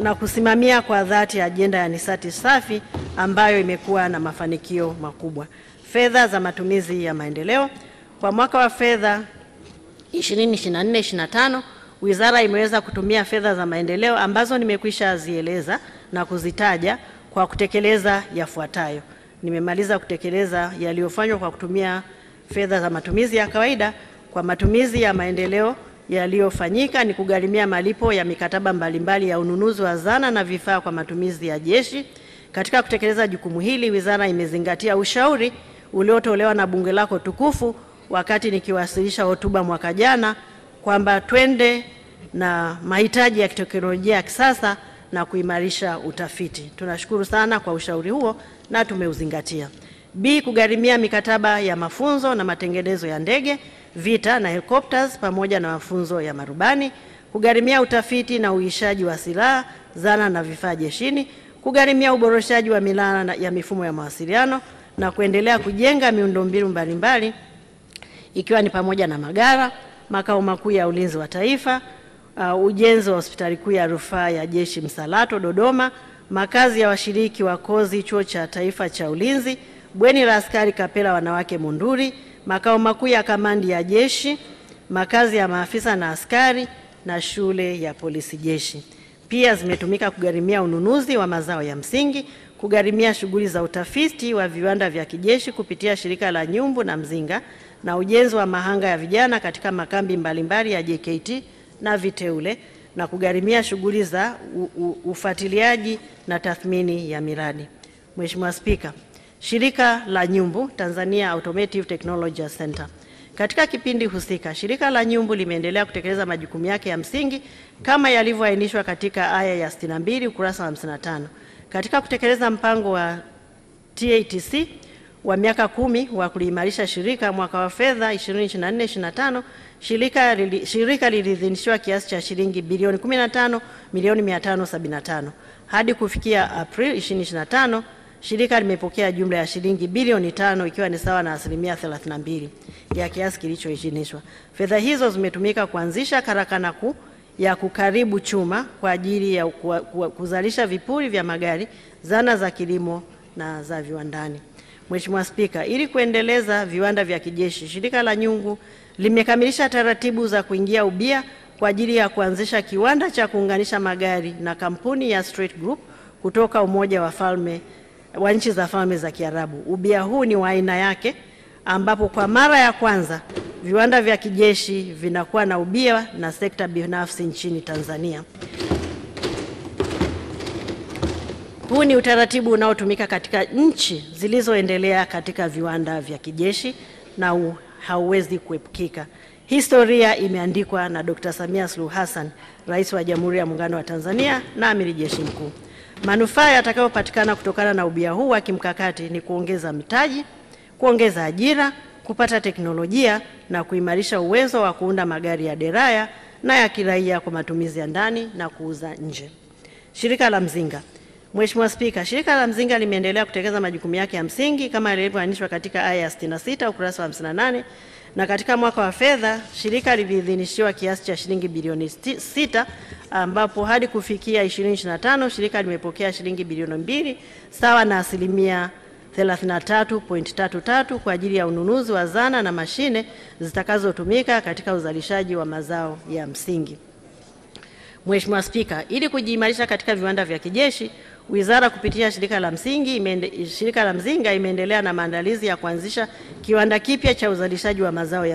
na kusimamia kwa dhati ajenda ya nishati safi ambayo imekuwa na mafanikio makubwa. Fedha za matumizi ya maendeleo. Kwa mwaka wa fedha 2024-2025, Wizara imeweza kutumia fedha za maendeleo ambazo nimekwisha zieleza na kuzitaja kwa kutekeleza yafuatayo. Nimemaliza kutekeleza yaliyofanywa kwa kutumia fedha za matumizi ya kawaida. Kwa matumizi ya maendeleo yaliyofanyika ni kugharimia malipo ya mikataba mbalimbali ya ununuzi wa zana na vifaa kwa matumizi ya jeshi. Katika kutekeleza jukumu hili, Wizara imezingatia ushauri uliotolewa na bunge lako tukufu wakati nikiwasilisha hotuba mwaka jana kwamba twende na mahitaji ya teknolojia ya kisasa na kuimarisha utafiti. Tunashukuru sana kwa ushauri huo na tumeuzingatia. B, kugharimia mikataba ya mafunzo na matengenezo ya ndege, vita na helicopters pamoja na mafunzo ya marubani, kugharimia utafiti na uishaji wa silaha, zana na vifaa jeshini, kugharimia uboreshaji wa minara ya mifumo ya mawasiliano na kuendelea kujenga miundombinu mbalimbali ikiwa ni pamoja na magara, makao makuu ya ulinzi wa taifa, ujenzi wa hospitali kuu ya rufaa ya jeshi Msalato Dodoma, makazi ya washiriki wa kozi chuo cha taifa cha ulinzi, bweni la askari Kapela wanawake Monduli, makao makuu ya kamandi ya jeshi, makazi ya maafisa na askari na shule ya polisi jeshi. Pia zimetumika kugharimia ununuzi wa mazao ya msingi, kugharimia shughuli za utafiti wa viwanda vya kijeshi kupitia Shirika la Nyumbu na Mzinga na ujenzi wa mahanga ya vijana katika makambi mbalimbali ya JKT na viteule na kugharimia shughuli za ufuatiliaji na tathmini ya miradi. Mheshimiwa Spika, Shirika la Nyumbu Tanzania Automotive Technology Center. Katika kipindi husika, Shirika la Nyumbu limeendelea kutekeleza majukumu yake ya msingi kama yalivyoainishwa katika aya ya 62 ukurasa wa 55. Katika kutekeleza mpango wa TATC wa miaka 10 wa kuliimarisha shirika, mwaka wa fedha 2024-2025, shirika liliidhinishiwa kiasi cha shilingi bilioni 15,575. Hadi kufikia Aprili 2025, shirika limepokea jumla ya shilingi bilioni 5 ikiwa ni sawa na 32% ya kiasi kilichoidhinishwa. Fedha hizo zimetumika kuanzisha karakana kuu ya kukaribu chuma kwa ajili ya kuzalisha vipuri vya magari, zana za kilimo na za viwandani. Mheshimiwa Spika, ili kuendeleza viwanda vya kijeshi, Shirika la Nyumbu limekamilisha taratibu za kuingia ubia kwa ajili ya kuanzisha kiwanda cha kuunganisha magari na kampuni ya Strait Group kutoka Umoja wa Nchi za Falme za Kiarabu. Ubia huu ni wa aina yake, ambapo kwa mara ya kwanza viwanda vya kijeshi vinakuwa na ubia na sekta binafsi nchini Tanzania. Huu ni utaratibu unaotumika katika nchi zilizoendelea katika viwanda vya kijeshi na hauwezi kuepukika. Historia imeandikwa na Dr. Samia Suluhu Hassan, Rais wa Jamhuri ya Muungano wa Tanzania na Amiri Jeshi Mkuu. Manufaa yatakayopatikana kutokana na ubia huu wa kimkakati ni kuongeza mitaji, kuongeza ajira, kupata teknolojia na kuimarisha uwezo wa kuunda magari ya deraya na ya kiraia kwa matumizi ya ndani na kuuza nje. Shirika la Mzinga. Mheshimiwa Spika, shirika la Mzinga limeendelea kutekeleza majukumu yake ya msingi kama yalivyoainishwa katika aya ya 66 ukurasa wa 58, na katika mwaka wa fedha shirika liliidhinishiwa kiasi cha shilingi bilioni 6, ambapo hadi kufikia 2025 shirika limepokea shilingi bilioni 2 sawa na asilimia 33.33 kwa ajili ya ununuzi wa zana na mashine zitakazotumika katika uzalishaji wa mazao ya msingi. Mheshimiwa Spika, ili kujiimarisha katika viwanda vya kijeshi, Wizara kupitia shirika la Mzinga imeendelea na maandalizi ya kuanzisha kiwanda kipya cha uzalishaji wa mazao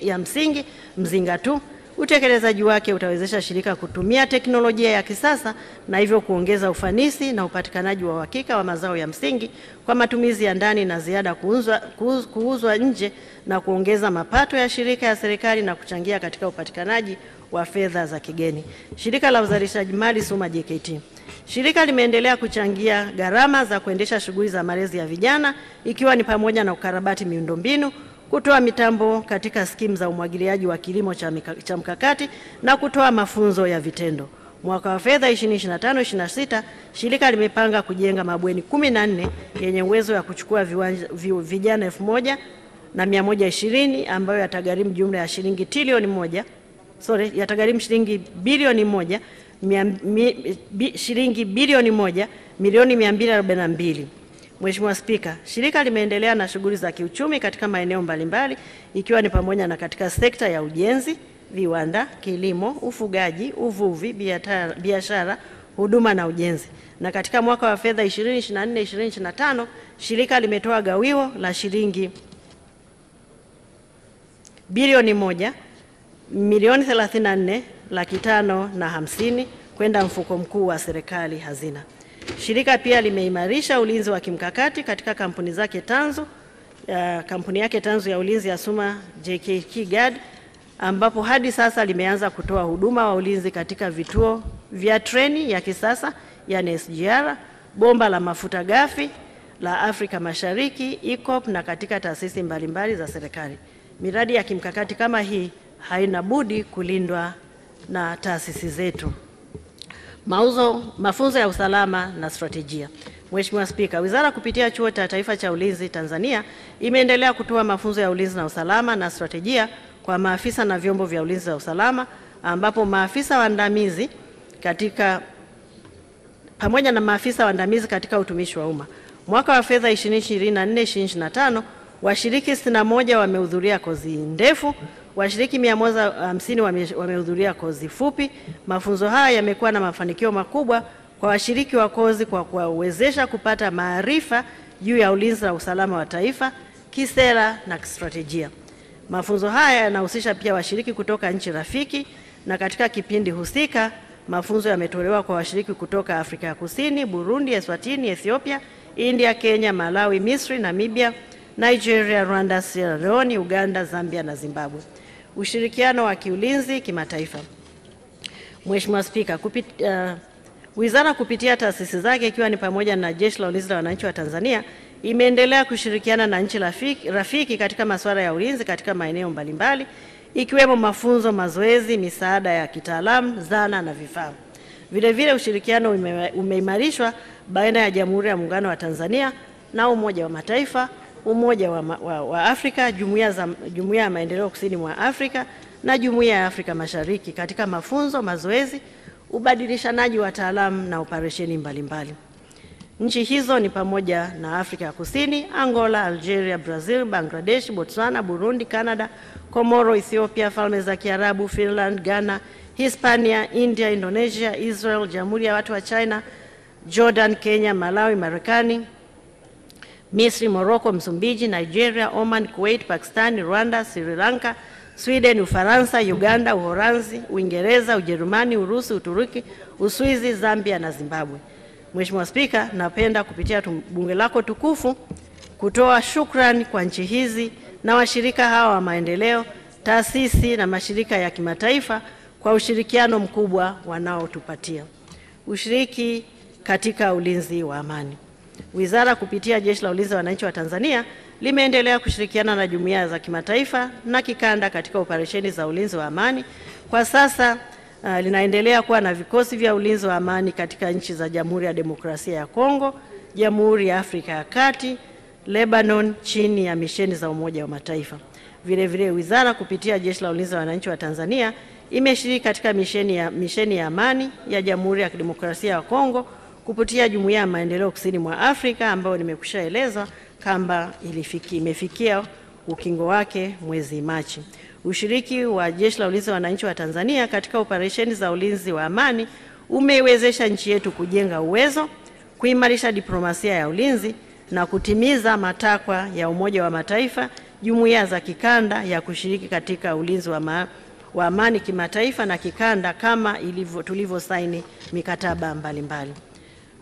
ya msingi Mzinga 2. Utekelezaji wake utawezesha shirika kutumia teknolojia ya kisasa na hivyo kuongeza ufanisi na upatikanaji wa uhakika wa mazao ya msingi kwa matumizi ya ndani na ziada kuuzwa nje, na kuongeza mapato ya shirika ya serikali na kuchangia katika upatikanaji wa fedha za kigeni. Shirika la uzalishaji mali SUMA JKT. Shirika limeendelea kuchangia gharama za kuendesha shughuli za malezi ya vijana, ikiwa ni pamoja na ukarabati miundombinu, kutoa mitambo katika skimu za umwagiliaji wa kilimo cha mkakati na kutoa mafunzo ya vitendo. Mwaka wa fedha 2025/26 shirika limepanga kujenga mabweni 14 yenye uwezo wa kuchukua vijana 1120 ambayo yatagharimu jumla ya shilingi bilioni 1 shilingi bilioni 1 milioni 242. Mheshimiwa Spika, shirika limeendelea na shughuli za kiuchumi katika maeneo mbalimbali, ikiwa ni pamoja na katika sekta ya ujenzi, viwanda, kilimo, ufugaji, uvuvi, biashara, huduma na ujenzi. Na katika mwaka wa fedha 2024/2025 shirika limetoa gawio la shilingi bilioni 1 milioni 34,550,000 kwenda mfuko mkuu wa serikali hazina. Shirika pia limeimarisha ulinzi wa kimkakati katika kampuni zake tanzu, kampuni yake tanzu ya ulinzi ya SUMA JKT Guard, ambapo hadi sasa limeanza kutoa huduma wa ulinzi katika vituo vya treni ya kisasa yani SGR, bomba la mafuta ghafi la Afrika Mashariki EACOP, na katika taasisi mbalimbali za serikali. Miradi ya kimkakati kama hii haina budi kulindwa na taasisi zetu. Mafunzo ya usalama na strategia. Mheshimiwa Spika, Wizara kupitia Chuo cha Taifa cha Ulinzi Tanzania imeendelea kutoa mafunzo ya ulinzi na usalama na strategia kwa maafisa na vyombo vya ulinzi na usalama, ambapo maafisa waandamizi pamoja na maafisa waandamizi katika utumishi wa umma. Mwaka wa fedha 2024/2025 washiriki 61 wamehudhuria kozi ndefu, washiriki 150 wamehudhuria kozi fupi. Mafunzo haya yamekuwa na mafanikio makubwa kwa washiriki wa kozi kwa kuwawezesha kupata maarifa juu ya ulinzi na usalama wa taifa, kisera na kistrategia. Mafunzo haya yanahusisha pia washiriki kutoka nchi rafiki, na katika kipindi husika mafunzo yametolewa kwa washiriki kutoka Afrika ya Kusini, Burundi, Eswatini, Ethiopia, India, Kenya, Malawi, Misri, Namibia, Nigeria, Rwanda, Sierra Leone, Uganda, Zambia na Zimbabwe. Ushirikiano wa kiulinzi kimataifa. Mheshimiwa Spika, Wizara kupitia taasisi zake ikiwa ni pamoja na Jeshi la Ulinzi la Wananchi wa Tanzania imeendelea kushirikiana na nchi rafiki katika masuala ya ulinzi katika maeneo mbalimbali, ikiwemo mafunzo, mazoezi, misaada ya kitaalamu, zana na vifaa. Vile vile ushirikiano umeimarishwa baina ya Jamhuri ya Muungano wa Tanzania na Umoja wa Mataifa, Umoja wa Afrika, Jumuiya ya Maendeleo Kusini mwa Afrika na Jumuiya ya Afrika Mashariki katika mafunzo, mazoezi, ubadilishanaji wa wataalamu na operesheni mbalimbali. Nchi hizo ni pamoja na Afrika ya Kusini, Angola, Algeria, Brazil, Bangladesh, Botswana, Burundi, Canada, Komoro, Ethiopia, Falme za Kiarabu, Finland, Ghana, Hispania, India, Indonesia, Israel, Jamhuri ya Watu wa China, Jordan, Kenya, Malawi, Marekani, Misri, Morocco, Msumbiji, Nigeria, Oman, Kuwait, Pakistan, Rwanda, Sri Lanka, Sweden, Ufaransa, Uganda, Uholanzi, Uingereza, Ujerumani, Urusi, Uturuki, Uswizi, Zambia na Zimbabwe. Mheshimiwa Spika, napenda kupitia bunge lako tukufu kutoa shukrani kwa nchi hizi na washirika hawa wa maendeleo, taasisi na mashirika ya kimataifa kwa ushirikiano mkubwa wanaotupatia. Ushiriki katika ulinzi wa amani. Wizara kupitia Jeshi la Ulinzi wa Wananchi wa Tanzania limeendelea kushirikiana na jumuiya za kimataifa na kikanda katika operesheni za ulinzi wa amani. Kwa sasa linaendelea kuwa na vikosi vya ulinzi wa amani katika nchi za Jamhuri ya Demokrasia ya Kongo, Jamhuri ya Afrika ya Kati, Lebanon chini ya misheni za Umoja wa Mataifa. Vile vile wizara kupitia Jeshi la Ulinzi wa Wananchi wa Tanzania imeshiriki katika misheni ya amani ya Jamhuri ya Demokrasia ya Kongo kupitia Jumuiya ya Maendeleo Kusini mwa Afrika ambayo nimekushaeleza kamba imefikia ukingo wake mwezi Machi. Ushiriki wa Jeshi la Ulinzi wa Wananchi wa Tanzania katika operesheni za ulinzi wa amani umeiwezesha nchi yetu kujenga uwezo, kuimarisha diplomasia ya ulinzi na kutimiza matakwa ya Umoja wa Mataifa, jumuiya za kikanda ya kushiriki katika ulinzi wa amani kimataifa na kikanda kama tulivyosaini mikataba mbalimbali.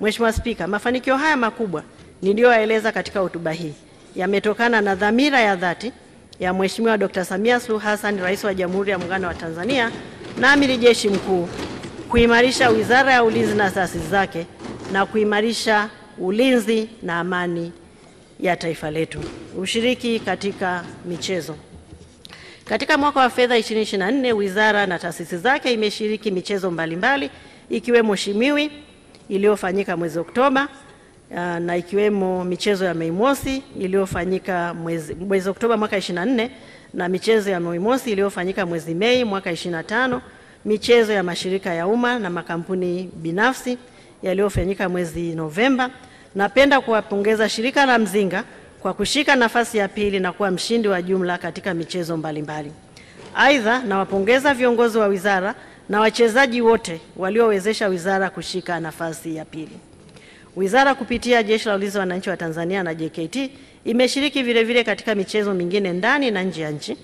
Mheshimiwa Spika, mafanikio haya makubwa niliyoeleza katika hotuba hii yametokana na dhamira ya dhati ya Mheshimiwa Dr. Samia Suluhu Hassan, Rais wa Jamhuri ya Muungano wa Tanzania na Amiri Jeshi Mkuu, kuimarisha Wizara ya Ulinzi na taasisi zake na kuimarisha ulinzi na amani ya taifa letu. Ushiriki katika michezo. Katika mwaka wa fedha 2024, wizara na taasisi zake imeshiriki michezo mbalimbali ikiwemo Shimiwi iliyofanyika mwezi Oktoba na ikiwemo michezo ya Mei Mosi iliyofanyika mwezi Oktoba mwaka 24 na michezo ya Mei Mosi iliyofanyika mwezi Mei mwaka 25, michezo ya mashirika ya umma na makampuni binafsi yaliyofanyika mwezi Novemba. Napenda kuwapongeza shirika la Mzinga kwa kushika nafasi ya pili na kuwa mshindi wa jumla katika michezo mbalimbali. Aidha, nawapongeza viongozi wa wizara na wachezaji wote waliowezesha wizara kushika nafasi ya pili. Wizara kupitia Jeshi la Ulinzi wa Wananchi wa Tanzania na JKT imeshiriki vile vile katika michezo mingine ndani na nje ya nchi,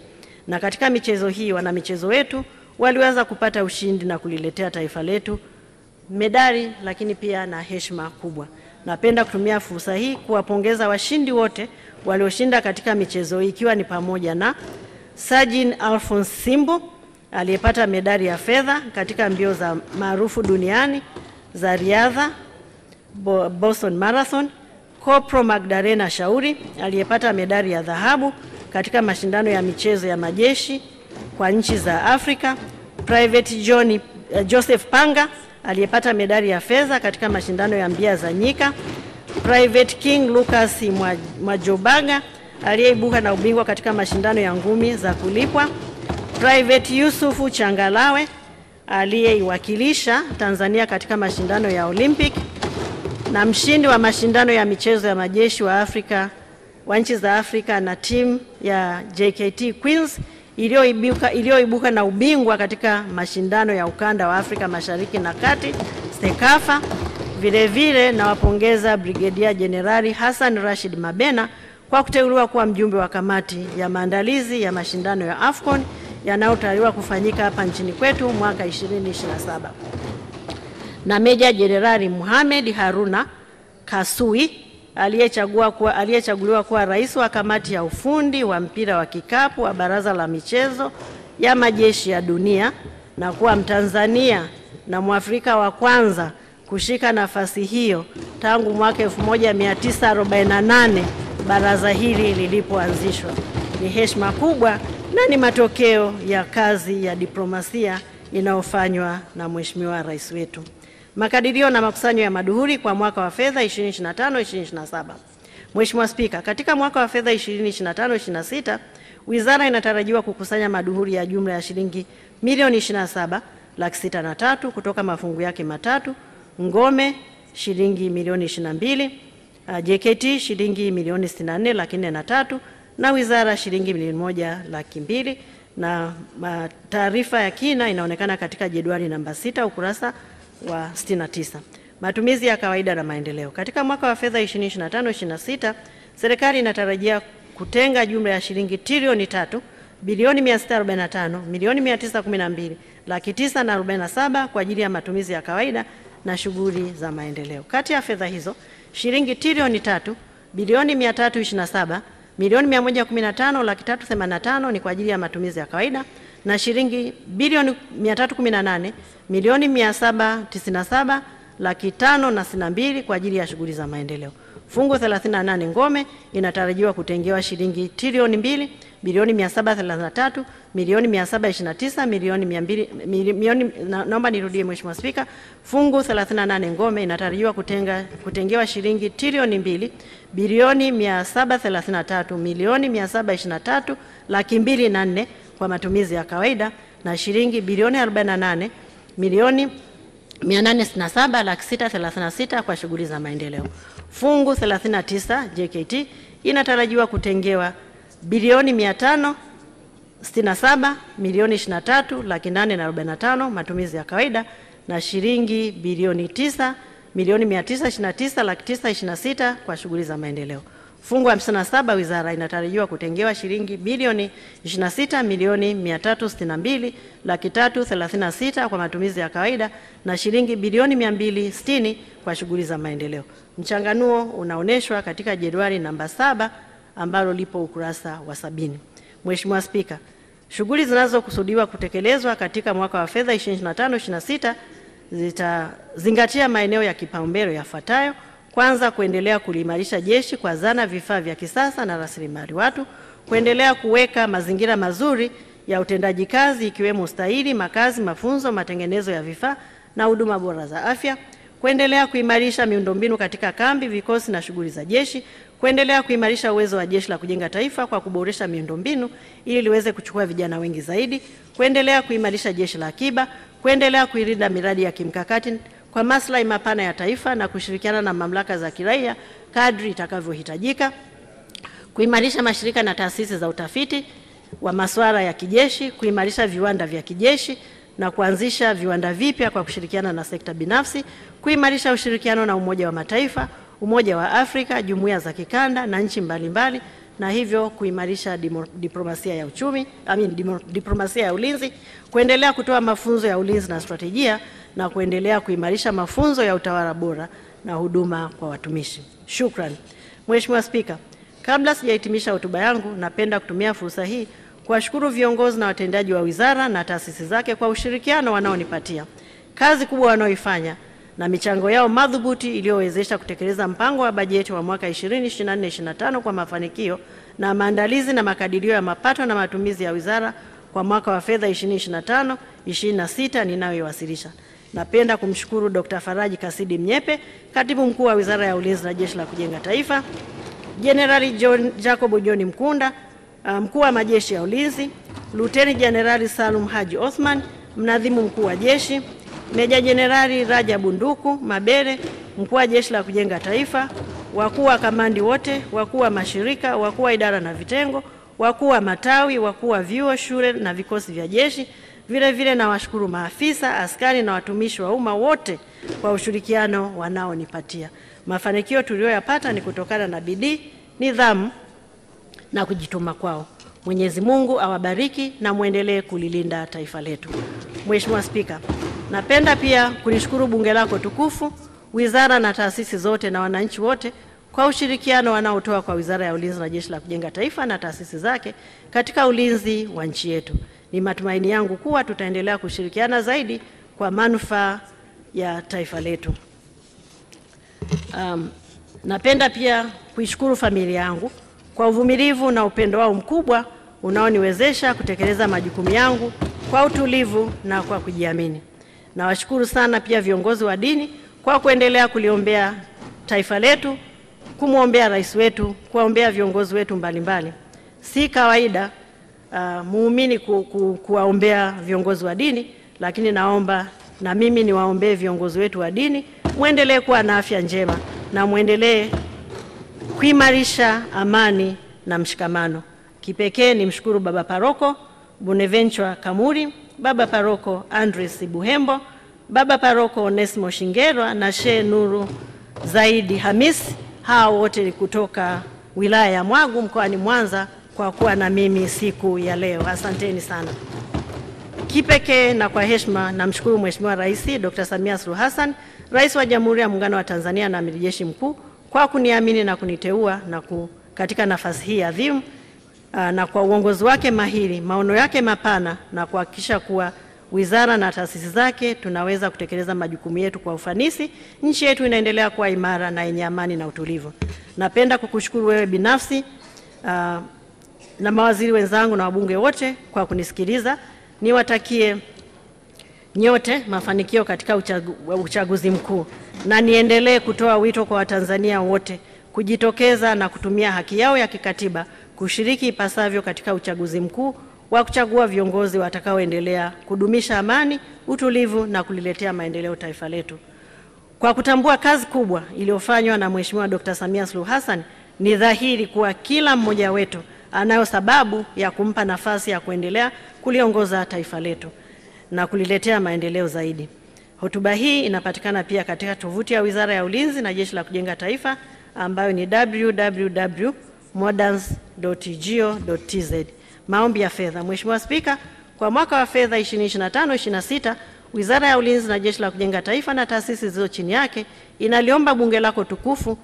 na katika michezo hii wana michezo wetu waliweza kupata ushindi na kuliletea taifa letu medali lakini pia na heshima kubwa. Napenda kutumia fursa hii kuwapongeza washindi wote walioshinda katika michezo hii, ikiwa ni pamoja na Sajin Alphonse Simbo aliyepata medali ya fedha katika mbio za maarufu duniani za riadha Boston Marathon, Kopro Magdalena Shauri aliyepata medali ya dhahabu katika mashindano ya michezo ya majeshi kwa nchi za Afrika, Private Joseph Panga aliyepata medali ya fedha katika mashindano ya mbio za nyika, Private King Lucas Majobaga aliyeibuka na ubingwa katika mashindano ya ngumi za kulipwa, Private Yusufu Changalawe aliyeiwakilisha Tanzania katika mashindano ya Olympic, na mshindi wa mashindano ya michezo ya majeshi wa Afrika wa nchi za Afrika na timu ya JKT Queens iliyoibuka na ubingwa katika mashindano ya ukanda wa Afrika Mashariki na Kati SEKAFA. Vile vile nawapongeza Brigedia Jenerali Hassan Rashid Mabena kwa kuteuliwa kuwa mjumbe wa kamati ya maandalizi ya mashindano ya AFCON yanayotarajiwa kufanyika hapa nchini kwetu mwaka 2027. Na Meja Jenerali Mohamed Haruna Kasui aliyechaguliwa kuwa rais wa kamati ya ufundi wa mpira wa kikapu wa Baraza la Michezo ya Majeshi ya Dunia na kuwa Mtanzania na Mwafrika wa kwanza kushika nafasi hiyo tangu mwaka 1948 baraza hili lilipoanzishwa. Ni heshima kubwa na ni matokeo ya kazi ya diplomasia inayofanywa na Mheshimiwa Rais wetu. Makadirio na makusanyo ya maduhuri kwa mwaka wa fedha 2025-2027. Mheshimiwa Spika, katika mwaka wa fedha 2025-2026, wizara inatarajiwa kukusanya maduhuri ya jumla ya shilingi milioni 27,603,000 kutoka mafungu yake matatu: ngome shilingi milioni 22, JKT shilingi milioni 64,403,000 na wizara shilingi milioni 1,200,000. na taarifa ya kina inaonekana katika jedwali namba 6 ukurasa wa 69. Matumizi ya kawaida na maendeleo. Katika mwaka wa fedha 2025/26 serikali inatarajia kutenga jumla ya shilingi trilioni 3 bilioni 645 milioni 912 laki 947 kwa ajili ya matumizi ya kawaida na shughuli za maendeleo. Kati ya fedha hizo, shilingi trilioni 3 bilioni 327 milioni 115 laki 385 ni kwa ajili ya matumizi ya kawaida na shilingi bilioni 318 milioni 797 laki 562 kwa ajili ya shughuli za maendeleo. Fungu 38 ngome inatarajiwa kutengewa shilingi trilioni 2 bilioni 733 milioni 729 milioni naomba nirudie Mheshimiwa Spika. Fungu 38 ngome inatarajiwa kutengewa shilingi trilioni 2 bilioni 733 milioni 723 laki 204 kwa matumizi ya kawaida na shilingi bilioni 48 milioni 867 laki 636 kwa shughuli za maendeleo. Fungu 39 JKT inatarajiwa kutengewa bilioni 567 milioni 23 laki 845 matumizi ya kawaida na shilingi bilioni 9 milioni 929 laki 926 kwa shughuli za maendeleo. Fungu 57 wizara inatarajiwa kutengewa shilingi bilioni 26 milioni 362 laki 336 kwa matumizi ya kawaida na shilingi bilioni 260 kwa shughuli za maendeleo. Mchanganuo unaoneshwa katika jedwali namba 7 ambalo lipo ukurasa wa 70. Mheshimiwa Spika, shughuli zinazokusudiwa kutekelezwa katika mwaka wa fedha 2025/26 zitazingatia maeneo ya kipaumbele yafuatayo. Kwanza, kuendelea kuliimarisha jeshi kwa zana, vifaa vya kisasa na rasilimali watu, kuendelea kuweka mazingira mazuri ya utendaji kazi ikiwemo ustahili, makazi, mafunzo, matengenezo ya vifaa na huduma bora za afya, kuendelea kuimarisha miundombinu katika kambi, vikosi na shughuli za jeshi, kuendelea kuimarisha uwezo wa Jeshi la Kujenga Taifa kwa kuboresha miundombinu ili liweze kuchukua vijana wengi zaidi, kuendelea kuimarisha Jeshi la Akiba, kuendelea kuilinda miradi ya kimkakati kwa maslahi mapana ya taifa na kushirikiana na mamlaka za kiraia kadri itakavyohitajika, kuimarisha mashirika na taasisi za utafiti wa masuala ya kijeshi, kuimarisha viwanda vya kijeshi na kuanzisha viwanda vipya kwa kushirikiana na sekta binafsi, kuimarisha ushirikiano na Umoja wa Mataifa, Umoja wa Afrika, jumuiya za kikanda na nchi mbalimbali, na hivyo kuimarisha diplomasia ya uchumi, diplomasia ya ulinzi, kuendelea kutoa mafunzo ya ulinzi na strategia na kuendelea kuimarisha mafunzo ya utawala bora na huduma kwa watumishi. Shukrani. Mheshimiwa Spika, kabla sijahitimisha hotuba yangu, napenda kutumia fursa hii kuwashukuru viongozi na watendaji wa wizara na taasisi zake kwa ushirikiano wanaonipatia, kazi kubwa wanaoifanya na michango yao madhubuti iliyowezesha kutekeleza mpango wa bajeti wa mwaka 2024/25 kwa mafanikio na maandalizi na makadirio ya mapato na matumizi ya wizara kwa mwaka wa fedha 2025/26 ninayoiwasilisha. Napenda kumshukuru Dr. Faraji Kasidi Mnyepe, Katibu Mkuu wa Wizara ya Ulinzi na Jeshi la Kujenga Taifa, Jenerali Jacob John Mkunda, Mkuu wa Majeshi ya Ulinzi, Luteni Jenerali Salum Haji Othman, Mnadhimu Mkuu wa Jeshi, Meja Jenerali Rajabu Nduku Mabere, Mkuu wa Jeshi la Kujenga Taifa, wakuu wa kamandi wote, wakuu wa mashirika, wakuu wa idara na vitengo, wakuu wa matawi, wakuu wa vyuo, shule na vikosi vya jeshi. Vile vile na washukuru maafisa, askari na watumishi wa umma wote kwa ushirikiano wanaonipatia. Mafanikio tuliyoyapata ni kutokana na bidii, nidhamu na kujituma kwao. Mwenyezi Mungu awabariki na muendelee kulilinda taifa letu. Mheshimiwa Spika, napenda pia kulishukuru bunge lako tukufu, wizara na taasisi zote na wananchi wote kwa ushirikiano wanaotoa kwa Wizara ya Ulinzi na Jeshi la Kujenga Taifa na taasisi zake katika ulinzi wa nchi yetu. Ni matumaini yangu kuwa tutaendelea kushirikiana zaidi kwa manufaa ya taifa letu. Napenda pia kuishukuru familia yangu kwa uvumilivu na upendo wao mkubwa unaoniwezesha kutekeleza majukumu yangu kwa utulivu na kwa kujiamini. Nawashukuru sana pia viongozi wa dini kwa kuendelea kuliombea taifa letu, kumwombea rais wetu, kuwaombea viongozi wetu mbalimbali. Si kawaida muumini kuwaombea viongozi wa dini, lakini naomba na mimi niwaombee viongozi wetu wa dini, muendelee kuwa na afya njema na muendelee kuimarisha amani na mshikamano. Kipekee nimshukuru Baba Paroko Bonaventure Kamuri, Baba Paroko Andres Buhembo, Baba Paroko Onesmo Shingerwa na Sheikh Nuru Zaidi Hamis, hao wote kutoka wilaya ya Mwagu mkoani Mwanza kwa kuwa na mimi siku ya leo. Asanteni sana. Kipekee na kwa heshima namshukuru Mheshimiwa Rais Dr. Samia Suluhu Hassan, Rais wa Jamhuri ya Muungano wa Tanzania na Amiri Jeshi Mkuu, kwa kuniamini na kuniteua katika nafasi hii adhimu, na kwa uongozi wake mahiri, maono yake mapana, na kuhakikisha kuwa wizara na taasisi zake tunaweza kutekeleza majukumu yetu kwa ufanisi, nchi yetu inaendelea kuwa imara na yenye amani na utulivu. Napenda kukushukuru wewe binafsi na mawaziri wenzangu na wabunge wote kwa kunisikiliza. Niwatakie nyote mafanikio katika uchaguzi mkuu, na niendelee kutoa wito kwa Watanzania wote kujitokeza na kutumia haki yao ya kikatiba kushiriki ipasavyo katika uchaguzi mkuu wa kuchagua viongozi watakaoendelea kudumisha amani, utulivu na kuliletea maendeleo taifa letu. Kwa kutambua kazi kubwa iliyofanywa na Mheshimiwa Dr. Samia Suluhu Hassan, ni dhahiri kuwa kila mmoja wetu anayo sababu ya kumpa nafasi ya kuendelea kuliongoza taifa letu na kuliletea maendeleo zaidi. Hotuba hii inapatikana pia katika tovuti ya Wizara ya Ulinzi na Jeshi la Kujenga Taifa ambayo ni www.moderns.go.tz. Maombi ya fedha. Mheshimiwa Spika, kwa mwaka wa fedha 2025/26, Wizara ya Ulinzi na Jeshi la Kujenga Taifa na taasisi zilizo chini yake inaliomba bunge lako tukufu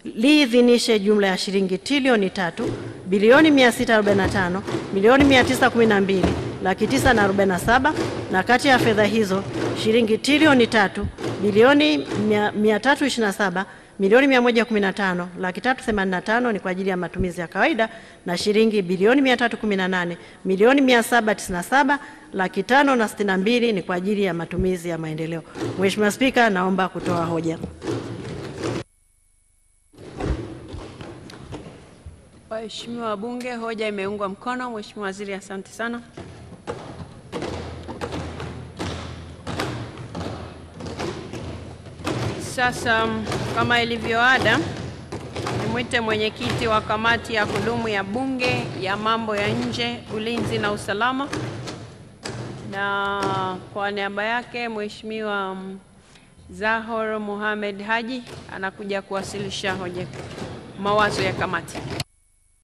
liidhinishe jumla ya shilingi trilioni 3,645,912,947, na kati ya fedha hizo shilingi trilioni 3,327,115,385 ni kwa ajili ya matumizi ya kawaida, na shilingi bilioni 318,797,562 ni kwa ajili ya matumizi ya maendeleo. Mheshimiwa Spika, naomba kutoa hoja. Waheshimiwa wabunge, hoja imeungwa mkono. Mheshimiwa Waziri, asante sana. Sasa kama ilivyo ada, nimwite mwenyekiti wa kamati ya kudumu ya Bunge ya mambo ya nje, ulinzi na usalama, na kwa niaba yake Mheshimiwa Zahor Mohamed Haji anakuja kuwasilisha mawazo ya kamati.